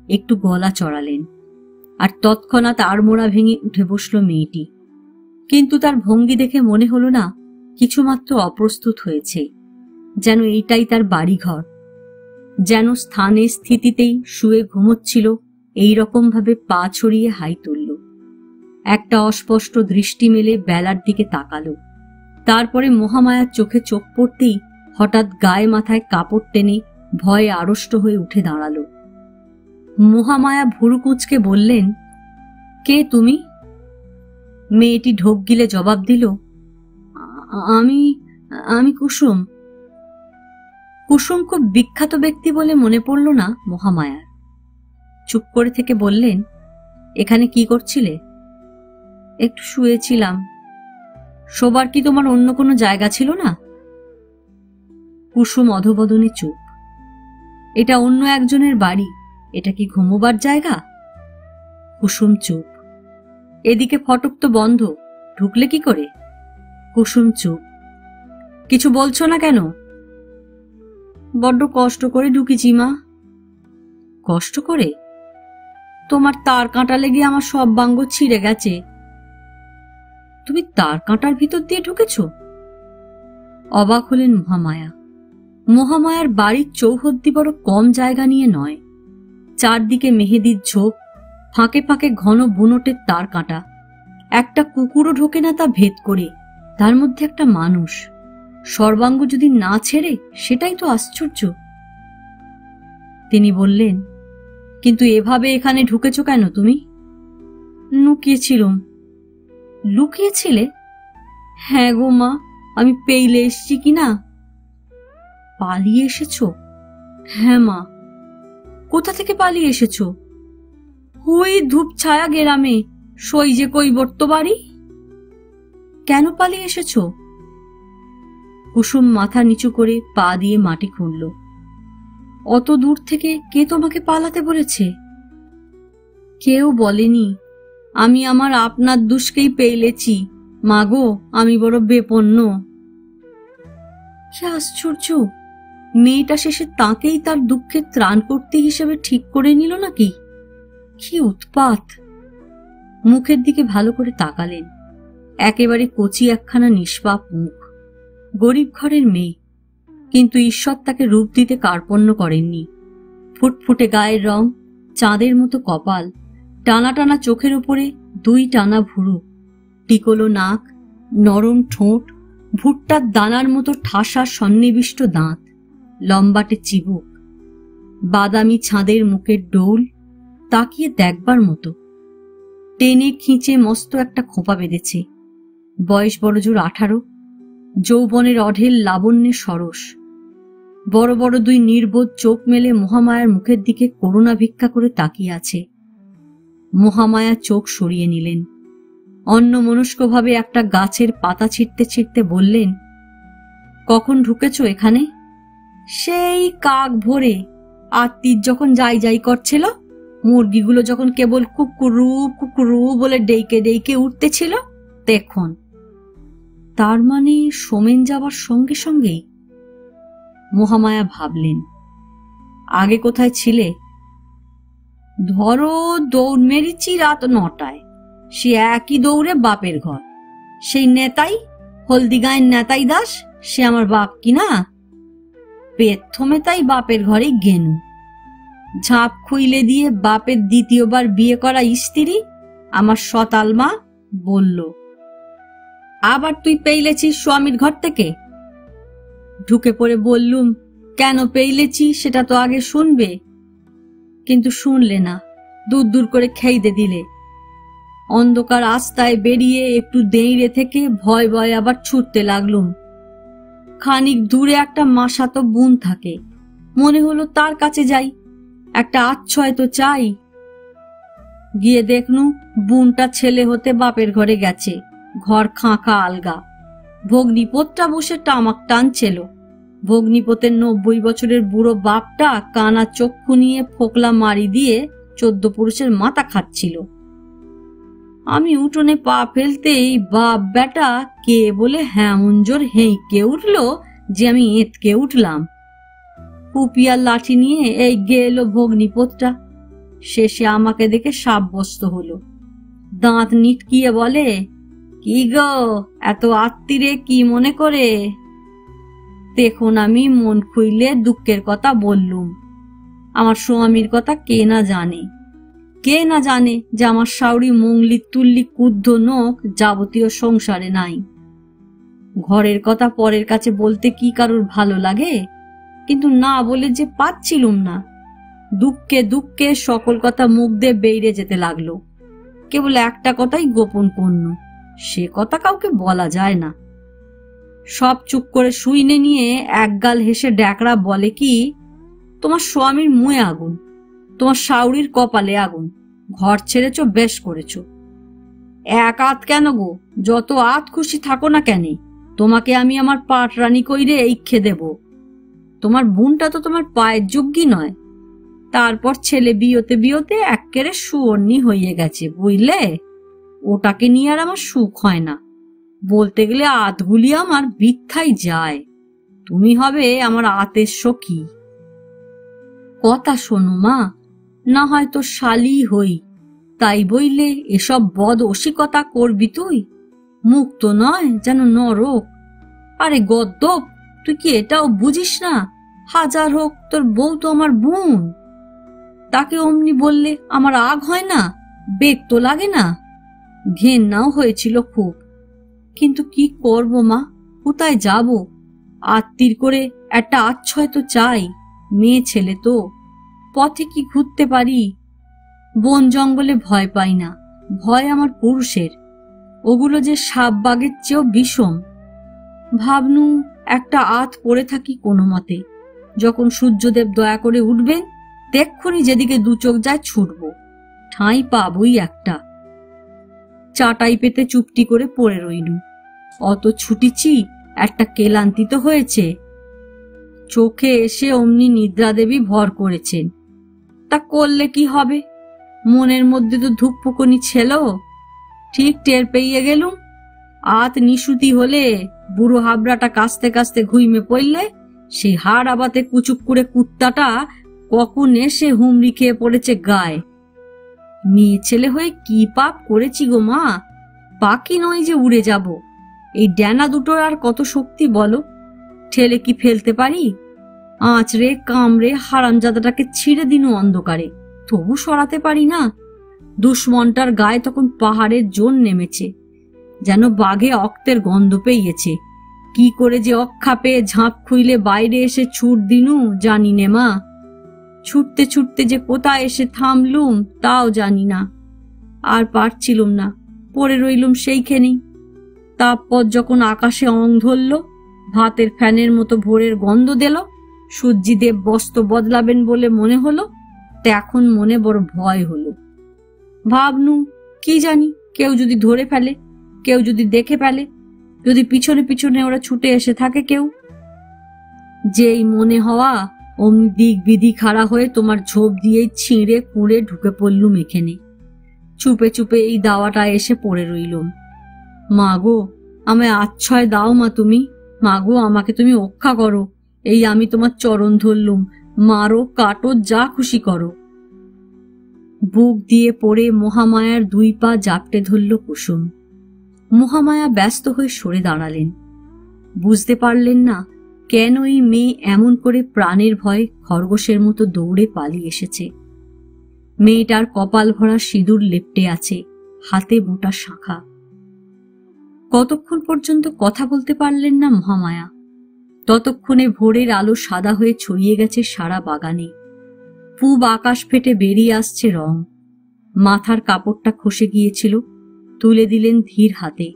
একটু গলা চড়ালেন, আর তৎক্ষণাৎ আড়মোড়া ভেঙে উঠে বসল মেয়েটি। কিন্তু তার ভঙ্গি দেখে মনে হল না কিছুমাত্র অপ্রস্তুত হয়েছে, যেন এইটাই তার বাড়িঘর, যেন স্থানে স্থিতিতেই শুয়ে ঘুমোচ্ছিল। এই রকম ভাবে পা ছড়িয়ে হাই তুলল। একটা অস্পষ্ট দৃষ্টি মেলে বেলার দিকে তাকালো। তারপরে মহামায়ার চোখে চোখ পড়তেই হঠাৎ গায়ে মাথায় কাপড় টেনে ভয়ে আড়ষ্ট হয়ে উঠে দাঁড়ালো। মহামায়া ভুরু কুঁচকে বললেন, কে তুমি? মেয়েটি ঢোক গিলে জবাব দিল, আমি আমি কুসুম। কুসুম খুব বিখ্যাত ব্যক্তি বলে মনে পড়ল না মহামায়ার। চুপ করে থেকে বললেন, এখানে কি করছিলে? একটু শুয়েছিলাম। শোবার কি তোমার অন্য কোনো জায়গা ছিল না? কুসুম অধবদনে চুপ। এটা অন্য একজনের বাড়ি, এটা কি ঘুমোবার জায়গা? কুসুম চুপ। এদিকে ফটক তো বন্ধ, ঢুকলে কি করে? কুসুম চুপ। কিছু বলছো না কেন? বড্ড কষ্ট করে ঢুকেছি মা। কষ্ট করে? তোমার তার কাঁটা লেগে আমার সব বাঙ্গ ছিঁড়ে গেছে। তুমি তার কাঁটার ভিতর দিয়ে ঢুকেছ? অবাক হলেন মহামায়া। মহামায়ার বাড়ির চৌহদ্দি বড় কম জায়গা নিয়ে নয়। চারদিকে মেহেদির ঝোপ, ফাঁকে ফাঁকে ঘন বুনোটের তার কাঁটা। একটা কুকুরও ঢোকে না তা ভেদ করে, তার মধ্যে একটা মানুষ। সর্বাঙ্গ যদি না ছেড়ে, সেটাই তো আশ্চর্য। তিনি বললেন, কিন্তু এভাবে এখানে ঢুকেছ কেন তুমি? লুকিয়েছিলাম। লুকিয়েছিলে? হ্যাঁ গো মা, আমি পেইলে এসছি কিনা। পালিয়ে এসেছ? হ্যাঁ মা। কোথা থেকে পালিয়ে এসেছ? ওই ধূপছায়া গ্রামে, সই যে কৈবর্ত বাড়ি। কেন পালিয়ে এসেছ? কুসুম মাথা নিচু করে পা দিয়ে মাটি খুঁড়ল। অত দূর থেকে কে তোমাকে পালাতে বলেছে? কেউ বলেনি, আমি আমার আপনার দুষ্কেই পেইলেছি। মাগো, আমি বড় বেপন্ন। কি আশ্চর্য! মেয়েটা শেষে তাকেই তার দুঃখের ত্রাণকর্ত্রী হিসেবে ঠিক করে নিল নাকি? কি উৎপাত! মুখের দিকে ভালো করে তাকালেন। একেবারে কচি একখানা নিষ্পাপ মুখ। গরিব ঘরের মেয়ে, কিন্তু ঈশ্বর তাকে রূপ দিতে কার্পণ্য করেননি। ফুটফুটে গায়ের রং, চাঁদের মতো কপাল, টানা টানা চোখের উপরে দুই টানা ভুরু, টিকলো নাক, নরম ঠোঁট, ভুট্টার দানার মতো ঠাসা সন্নিবিষ্ট দাঁত, লম্বাটে চিবুক, বাদামি ছাদের মুখের ডোল, তাকিয়ে দেখবার মতো। টেনে খিঁচে মস্ত একটা খোঁপা বেঁধেছে। বয়স বড়জোর 18। যৌবনের অঢেল লাবণ্যে সরস। বড় বড় দুই নির্বোধ চোখ মেলে মহামায়ার মুখের দিকে করুণা ভিক্ষা করে তাকিয়ে আছে। মহামায়া চোখ সরিয়ে নিলেন। অন্যমনস্কভাবে একটা গাছের পাতা ছিঁড়তে ছিঁড়তে বললেন, কখন ঢুকেছ এখানে? সেই কাক ভোরে, আত্মীর যখন যাই যাই করছিল, মুরগিগুলো যখন কেবল কুকুরু কুকুরু বলে ডেকে ডেকে উঠতেছিল, তখন। তার মানে সোমেন যাবার সঙ্গে সঙ্গেই? মহামায়া ভাবলেন, আগে কোথায় ছিলে? ধরো দৌড় মেরেছি রাত 9টায়। সে একই দৌড়ে বাপের ঘর। সেই নেতাই, হলদিগাঁয়ের নেতাই দাস, সে আমার বাপ কিনা? প্রথমে তাই বাপের ঘরেই গেনু। ঝাঁপ খুইলে দিয়ে বাপের দ্বিতীয়বার বিয়ে করা স্ত্রী আমার সতাল মা বলল, আবার তুই পেইলেছিস স্বামীর ঘর থেকে? ঢুকে পড়ে বললুম, কেন পেইলেছি সেটা তো আগে শুনবে। কিন্তু শুনলে না, দূর দূর করে খেইদে দিলে। অন্ধকার রাস্তায় বেরিয়ে একটু দেইরে থেকে ভয় ভয় আবার ছুটতে লাগলুম। খানিক দূরে একটা মাসাতো বোন থাকে, মনে হলো তার কাছে যাই, একটা আশ্রয় তো চাই। গিয়ে দেখনু বোনটা ছেলে হতে বাপের ঘরে গেছে, ঘর খাঁকা আলগা। ভগ্নিপোতটা বসে টামাক টানছিল। ভগ্নিপোতের 90 বছরের বুড়ো বাপটা কানা চক্ষু নিয়ে ফোকলা মারি দিয়ে 14 পুরুষের মাথা খাচ্ছিল। আমি উঠোনে পা ফেলতেই বাপ বেটা কে বলে হেমন জোর হেঁকে উঠল যে আমি এঁতকে উঠলাম। কুপিয়ার লাঠি নিয়ে এই গেল ভগ্নিপোতটা। শেষে আমাকে দেখে সাব্যস্ত হলো। দাঁত নিটকিয়ে বলে, কি গো, এত আত্মীরে কি মনে করে? দেখুন আমি মন খুইলে দুঃখের কথা বললুম। আমার স্বামীর কথা কে না জানে, কে না জানে যে আমার শাউরি মঙ্গলি তুল্লি কুদ্ধ নোক যাবতীয় সংসারে নাই। ঘরের কথা পরের কাছে বলতে কি কারোর ভালো লাগে? কিন্তু না বলে যে পাচ্ছিলুম না। দুঃখে দুঃখে সকল কথা মুখ দিয়ে বেরিয়ে যেতে লাগলো। কেবল একটা কথাই গোপন পণ্য, সে কথা কাউকে বলা যায় না। সব চুপ করে শুইনে নিয়ে একগাল হেসে ড্যাকরা বলে কি, তোমার স্বামীর মুয়ে আগুন, তোমার শাউরির কপালে আগুন, ঘর ছেড়েছ বেশ করেছ। এক আধ কেন গো, যত আধ খুশি থাকো না কেন, তোমাকে আমি আমার পাট রানী কইরে ইচ্ছে দেব। তোমার বোনটা তো তোমার পায়ের যোগ্যই নয়। তারপর ছেলে বিয়েতে বিয়েতে এক্কেরে সুঅর্ণি হইয়ে গেছে, বুঝলে? ওটাকে নিয়ে আর আমার সুখ হয় না। বলতে গেলে আধগুলি আমার বৃথাই যায়। তুমি হবে আমার আতের সখী। কথা শোনো মা, না হয়তো শালি হই, তাই বইলে এসব বদ অসিকতা করবি তুই? মুখ তো নয় যেন নরক। আরে গদ্দপ, তুই কি এটাও বুঝিস না? হাজার হোক তোর বউ তো আমার বোন। তাকে অমনি বললে আমার আগ হয় না? বেগ তো লাগে না? ঘেন্নাও হয়েছিল খুব, কিন্তু কি করব মা, কোথায় যাব? আত্মীর করে একটা আচ্ছয় তো চাই। মেয়ে ছেলে তো, পথে কি ঘুরতে পারি? বন জঙ্গলে ভয় পাই না, ভয় আমার পুরুষের। ওগুলো যে সাপ বাগের চেয়েও বিষম। ভাবনু একটা আত পড়ে থাকি কোনো মতে। যখন সূর্যদেব দয়া করে উঠবেন, তেক্ষুনি যেদিকে দু চোখ যায় ছুটব, ঠাঁই পাবই একটা। চাটাই পেতে চুপটি করে পড়ে রইলু। অত ছুটিছি, একটা কেলান্তি তো হয়েছে। চোখে এসে অমনি নিদ্রা দেবী ভর করেছেন। তা করলে কি হবে? মনের মধ্যে তো ধুকপুকুনি ছিল। ঠিক টের পেয়ে গেলুম। আত নিশুতি হলে বুড়ো হাবড়াটা কাস্তে কাস্তে ঘুইমে পড়লে সেই হাড় আবাতে কুচুক করে কুত্তাটা কখন এসে হুমড়ি খেয়ে পড়েছে গায়ে। মেয়ে ছেলে হয়ে কি পাপ করেছি গো মা! পাখি নয় যে উড়ে যাব। এই ড্যানা দুটোর আর কত শক্তি বলো? ঠেলে কি ফেলতে পারি? আঁচড়ে কামড়ে হারামজাদাটাকে ছিঁড়ে দিনু অন্ধকারে, তবু সরাতে পারি না। দুশ্মনটার গায়ে তখন পাহাড়ের জোন নেমেছে, যেন বাঘে অক্তের গন্ধ পেয়েছে। কি করে যে অক্ষা পেয়ে ঝাঁপ খুইলে বাইরে এসে ছুট দিনু জানি নে মা। ছুটতে ছুটতে যে কোথায় এসে থামলুম তাও জানি না। আর পারছিলুম না, পড়ে রইলুম সেইখানেই। তারপর যখন আকাশে অং ধরল, ভাতের ফ্যানের মতো ভোরের গন্ধ দিল, সূর্যিদেব বস্ত্র বদলাবেন বলে মনে হলো, তখন মনে বড় ভয় হলো। ভাবনু কি জানি কেউ যদি ধরে ফেলে, কেউ যদি দেখে ফেলে, যদি পিছনে পিছনে ওরা ছুটে এসে থাকে কেউ। যেই মনে হওয়া অমনি দিক বিধি খাড়া হয়ে তোমার ঝোপ দিয়েই ছিঁড়ে কুঁড়ে ঢুকে পড়লুম এখানে। চুপে চুপে এই দাওয়াটা এসে পড়ে রইলুম। মা গো, আমায় আচ্ছয় দাও মা তুমি। মা গো, আমাকে তুমি রক্ষা করো। এই আমি তোমার চরণ ধরলুম, মারো কাটো যা খুশি করো। বুক দিয়ে পড়ে মহামায়ার দুই পা জাপটে ধরল কুসুম। মহামায়া ব্যস্ত হয়ে সরে দাঁড়ালেন। বুঝতে পারলেন না কেন এই মেয়ে এমন করে প্রাণের ভয়ে খরগোশের মতো দৌড়ে পালিয়ে এসেছে। মেয়েটার কপাল ভরা সিঁদুর লেপ্টে আছে, হাতে মোটা শাঁখা। কতক্ষণ পর্যন্ত কথা বলতে পারলেন না মহামায়া। ততক্ষণে ভোরের আলো সাদা হয়ে ছড়িয়ে গেছে সারা বাগানে। পূব আকাশ ফেটে বেরিয়ে আসছে রং। মাথার কাপড়টা খসে গিয়েছিল, তুলে দিলেন ধীর হাতে।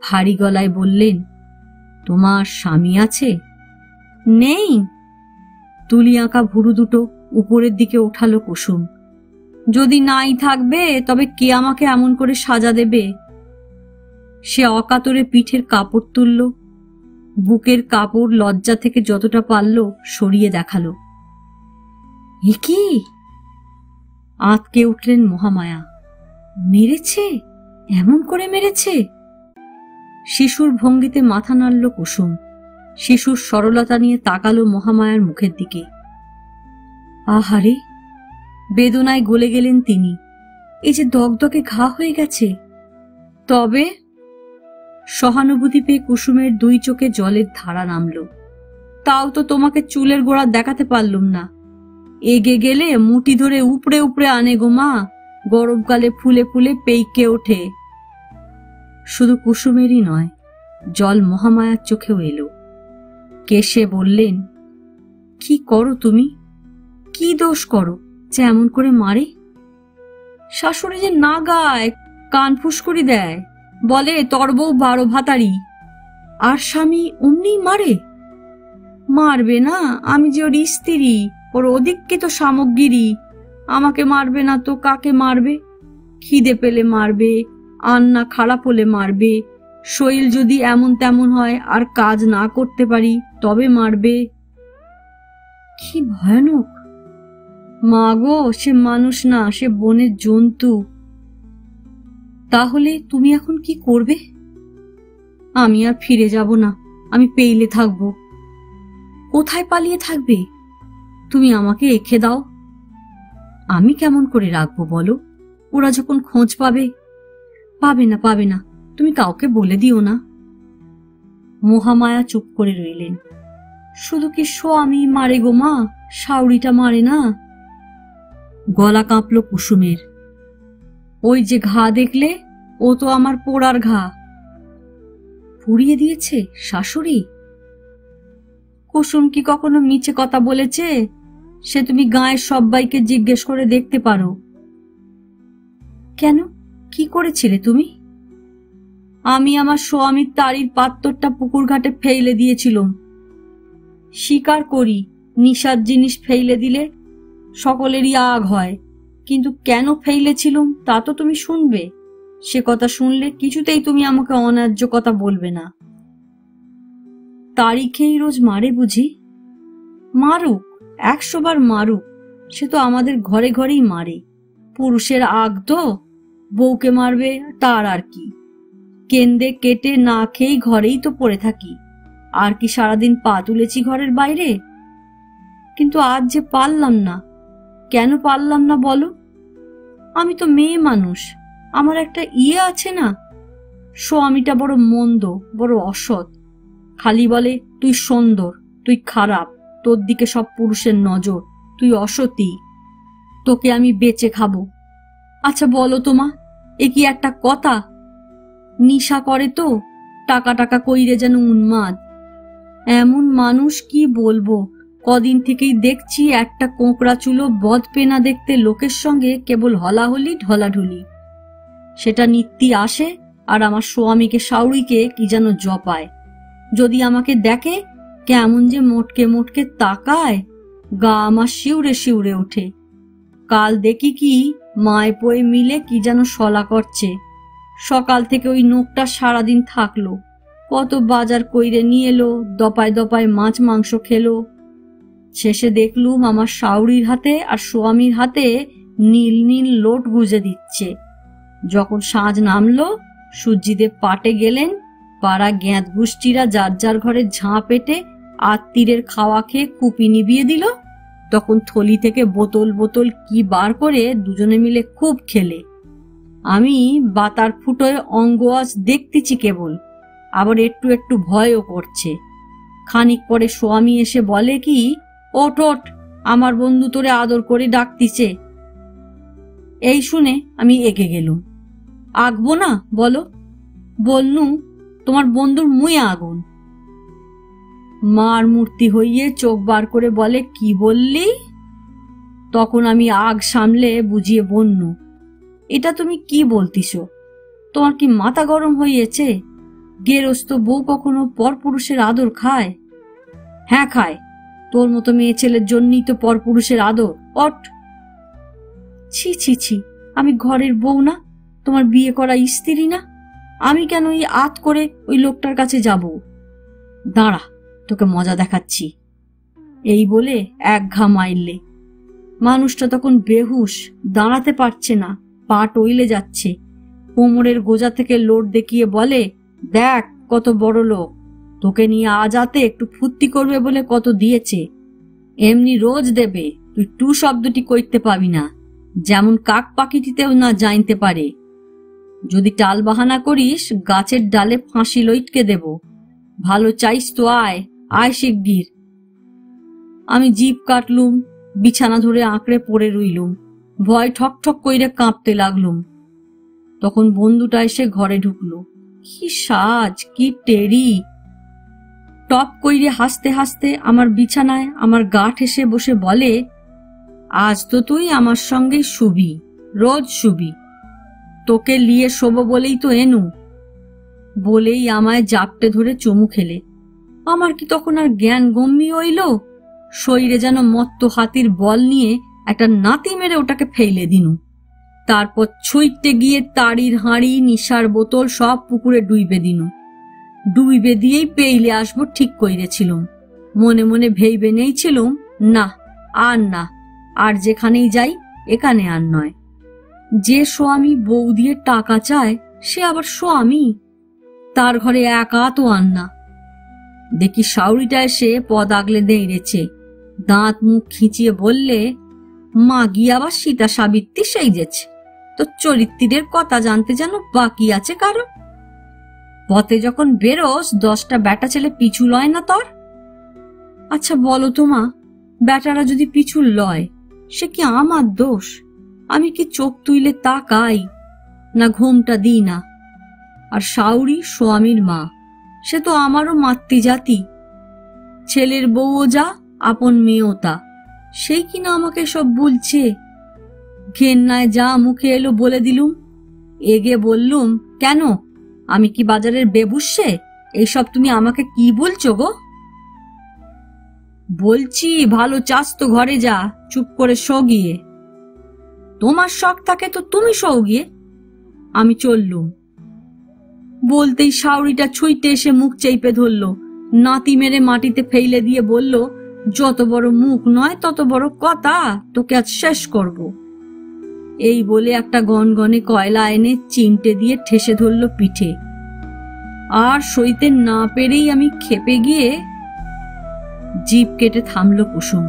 ভারী গলায় বললেন, তোমার স্বামী আছে? নেই। তুলি আঁকা ভুরু দুটো উপরের দিকে ওঠালো কুসুম। যদি নাই থাকবে তবে কে আমাকে এমন করে সাজা দেবে? সে অকাতরে পিঠের কাপড় তুলল, বুকের কাপড় লজ্জা থেকে যতটা পারল সরিয়ে দেখালো। এ কি? আঁতকে উঠলেন মহামায়া। মেরেছে? এমন করে মেরেছে? শিশুর ভঙ্গিতে মাথা নাড়ল কুসুম। শিশুর সরলতা নিয়ে তাকালো মহামায়ার মুখের দিকে। আহারে, বেদনায় গলে গেলেন তিনি। এই যে দগদগে ঘা হয়ে গেছে। তবে সহানুভূতি পেয়ে কুসুমের দুই চোখে জলের ধারা নামল। তাও তো তোমাকে চুলের গোড়া দেখাতে পারলুম না। এগে গেলে মুঠি ধরে উপড়ে উপড়ে আনে গো মা, গরমকালে ফুলে ফুলে পেইকে ওঠে। শুধু কুসুমেরই নয়, জল মহামায়ার চোখেও এলো। কেশে বললেন, কি করো তুমি? কি দোষ করো যে এমন করে মারে? শাশুড়ি যে না গায়, কান ফুসকরি দেয়, বলে তোর বউ 12 ভাতারি, আর স্বামী অমনি মারে। মারবে না? আমি যে ওর স্ত্রী, ওর অধিকৃত সামগ্রী। আমাকে মারবে না তো কাকে মারবে? খিদে পেলে মারবে, আন্না খারাপ হলে মারবে, শরীর যদি এমন তেমন হয় আর কাজ না করতে পারি তবে মারবে। কি ভয়ানক! মা গো, সে মানুষ না, সে বনের জন্তু। তাহলে তুমি এখন কি করবে? আমি আর ফিরে যাব না, আমি পেইলে থাকবো। কোথায় পালিয়ে থাকবে? তুমি আমাকে রেখে দাও। আমি কেমন করে রাখবো বলো? ওরা যখন খোঁজ পাবে। পাবে না, পাবে না, তুমি কাউকে বলে দিও না। মহামায়া চুপ করে রইলেন। শুধু কি স্বামী মারে গো মা, শাউরিটা মারে না? গলা কাঁপল কুসুমের। ওই যে ঘা দেখলে, ও তো আমার পোড়ার ঘা। পুড়িয়ে দিয়েছে শাশুড়ি? কুসুম কি কখনো মিছে কথা বলেছে? সে তুমি গায়ের সবাইকে জিজ্ঞেস করে দেখতে পারো। কেন, কি করেছিলে তুমি? আমি আমার স্বামীর তাড়ির পাত্তরটা পুকুর ঘাটে ফেলে দিয়েছিলাম। স্বীকার করি, নিশার জিনিস ফেলে দিলে সকলেরই আগ হয়, কিন্তু কেন ফেলেছিলুম তা তো তুমি শুনবে। সে কথা শুনলে কিছুতেই তুমি আমাকে অন্যায্য কথা বলবে না। তারিখেই রোজ মারে বুঝি? মারুক, 100 বার মারুক, সে তো আমাদের ঘরে ঘরেই মারে। পুরুষের আগ তো, বউকে মারবে তার আর কি। কেন্দে কেটে না খেয়েই ঘরেই তো পড়ে থাকি, আর কি সারাদিন পা তুলেছি ঘরের বাইরে? কিন্তু আজ যে পারলাম না। কেন পারলাম না বলো? আমি তো মেয়ে মানুষ, আমার একটা আছে না। স্বামীটা বড় মন্দ, বড় অসৎ। খালি বলে তুই সুন্দর, তুই খারাপ, তোর দিকে সব পুরুষের নজর, তুই অসতী, তোকে আমি বেচে খাবো। আচ্ছা বলো তোমা, এ কি একটা কথা? নিশা করে তো, টাকা টাকা কইরে যেন উন্মাদ। এমন মানুষ কি বলবো, কদিন থেকেই দেখছি একটা কোঁকড়া চুলো বদ পেনা দেখতে লোকের সঙ্গে কেবল হলাহলি ঢলাঢুলি। সেটা নিত্যি আসে আর আমার স্বামীকে শাউরিকে কি যেন জপায়। যদি আমাকে দেখে কেমন যে মোটকে মোটকে তাকায়, গা আমার শিউরে শিউরে ওঠে। কাল দেখি কি মায় পয়ে মিলে কি যেন সলা করছে। সকাল থেকে ওই নোকটা সারাদিন থাকলো, কত বাজার কইরে নিয়ে এলো, দপায় দপায় মাছ মাংস খেলো। শেষে দেখলুম আমার শাউরির হাতে আর স্বামীর হাতে নীল নীল লোট গুজে দিচ্ছে। যখন সাঁঝ নামলো, সূর্যিদেব পাটে গেলেন, পাড়া জ্ঞাত গোষ্ঠীরা যার যার ঘরে ঝাঁ পেটে আত্মীরের খাওয়া খেয়ে কুপি নিবিয়ে দিল, তখন থলি থেকে বোতল বোতল কি বার করে দুজনে মিলে খুব খেলে। আমি বাতার ফুটোয় অঙ্গ আজ দেখতেছি কেবল, আবার একটু একটু ভয়ও করছে। খানিক পরে স্বামী এসে বলে কি, ওঠ ওঠ, আমার বন্ধু তোরে আদর করে ডাকতিছে। এই শুনে আমি এগে গেলুম। আগবো না বলো? বলনু তোমার বন্ধুর মুয়ে আগুন। মার মূর্তি হইয়ে চোখ বার করে বলে, কি বললি? তখন আমি আগ সামলে বুঝিয়ে বলনু, এটা তুমি কি বলতিস? তোমার কি মাথা গরম হইয়েছে? গেরস্ত বউ কখনো পরপুরুষের আদর খায়? হ্যাঁ খায়, তোর মতো মেয়ে ছেলের জন্যই তো পরপুরুষের আদর। অট! ছি ছি ছি, আমি ঘরের বউ না, তোমার বিয়ে করা স্ত্রী না? আমি কেন এই আত করে ওই লোকটার কাছে যাব? দাঁড়া, তোকে মজা দেখাচ্ছি। এই বলে এক ঘা মাইরলে। মানুষটা তখন বেহুশ, দাঁড়াতে পারছে না, পা টইলে যাচ্ছে। কোমরের গোজা থেকে লোট দেখিয়ে বলে, দেখ কত বড় লোক, তোকে নিয়ে আজ রাতে একটু ফুর্তি করবে বলে কত দিয়েছে। এমনি রোজ দেবে, তুই টু শব্দটি কইতে পাবি না, যেমন কাক পাখিটিতেও না জানতে পারে। যদি টাল বাহানা করিস, গাছের ডালে ফাঁসি লইটকে দেব। ভালো চাইস তো আয়, আয় শিগগির। আমি জিভ কাটলুম, বিছানা ধরে আঁকড়ে পড়ে রইলুম, ভয় ঠক ঠক কইরে কাঁপতে লাগলুম। তখন বন্ধুটা এসে ঘরে ঢুকলো। কি সাজ, কি টেরি! টপ কইরে হাসতে হাসতে আমার বিছানায় আমার গা ঠেসে বসে বলে, আজ তো তুই আমার সঙ্গে শুবি, রোজ শুবি। তোকে লিয়ে শোব বলেই তো এনু। বলেই আমায় জাপটে ধরে চুমু খেলে। আমার কি তখন আর জ্ঞান গম্যি হইল? শরীরে যেন মত্ত হাতির বল নিয়ে একটা নাতি মেরে ওটাকে ফেলে দিনু। তারপর ছুঁইতে গিয়ে তাড়ির হাঁড়ি নিশার বোতল সব পুকুরে ডুইবে দিনু। ডুইবে দিয়েই পেইলে আসবো ঠিক কইরেছিলুম। মনে মনে ভেইবে নেইছিলুম, না আর যেখানেই যাই এখানে আর নয়। যে স্বামী বউ দিয়ে টাকা চায় সে আবার স্বামী, তার ঘরে একা তো আর না। দেখি শাউরিটা এসে পদ আগলে দেইরেছে, দাঁত মুখ খিঁচিয়ে বললে, মা গিয়ে আবার সীতা সাবিত্রী সেজেছে, তো চরিত্রের কথা জানতে যেন বাকি আছে কারো। পথে যখন বেরোস 10টা বেটা ছেলে পিছু লয় না তোর? আচ্ছা বলো তো মা, বেটারা যদি পিছু লয় সে কি আমার দোষ? আমি কি চোখ তুইলে তাকাই, না ঘুমটা দিই না? আর শাউরি স্বামীর মা, সে তো আমারও মাতৃজাতি। ছেলের বউও যা, আপন মেয়েও তা, সেই কিনা আমাকে সব বলছে। ঘেন্নায় যা মুখে এলো বলে দিলুম। এগে বললুম, কেন আমি কি বাজারের বেবুসে? এইসব তুমি আমাকে কি বলছো গো? বলছি ভালো চাস তো ঘরে যা, চুপ করে শো গিয়ে। তোমার শখ থাকে তো তুমি শো গিয়ে। আমি চললুম। বলতেই শাউরিটা ছুঁইতে এসে মুখ চেপে ধরল, নাতি মেরে মাটিতে ফেলে দিয়ে বলল, যত বড় মুখ নয় তত বড় কথা, তোকে আজ শেষ করব। এই বলে একটা গনগনে কয়লা এনে চিমটে দিয়ে ঠেসে ধরল পিঠে। আর সইতে না পেরেই আমি খেপে গিয়ে জিভ কেটে থামল কুসুম।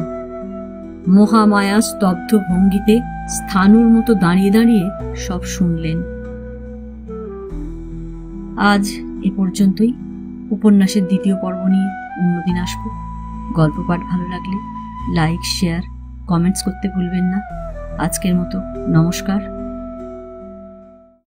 মহামায়া স্তব্ধ ভঙ্গিতে স্থানুর মতো দাঁড়িয়ে দাঁড়িয়ে সব শুনলেন। আজ এ পর্যন্তই। উপন্যাসের 2য় পর্ব নিয়ে অন্যদিন আসব। গল্প পাঠ ভালো লাগলে লাইক, শেয়ার, কমেন্টস করতে ভুলবেন না। আজকের মতো নমস্কার।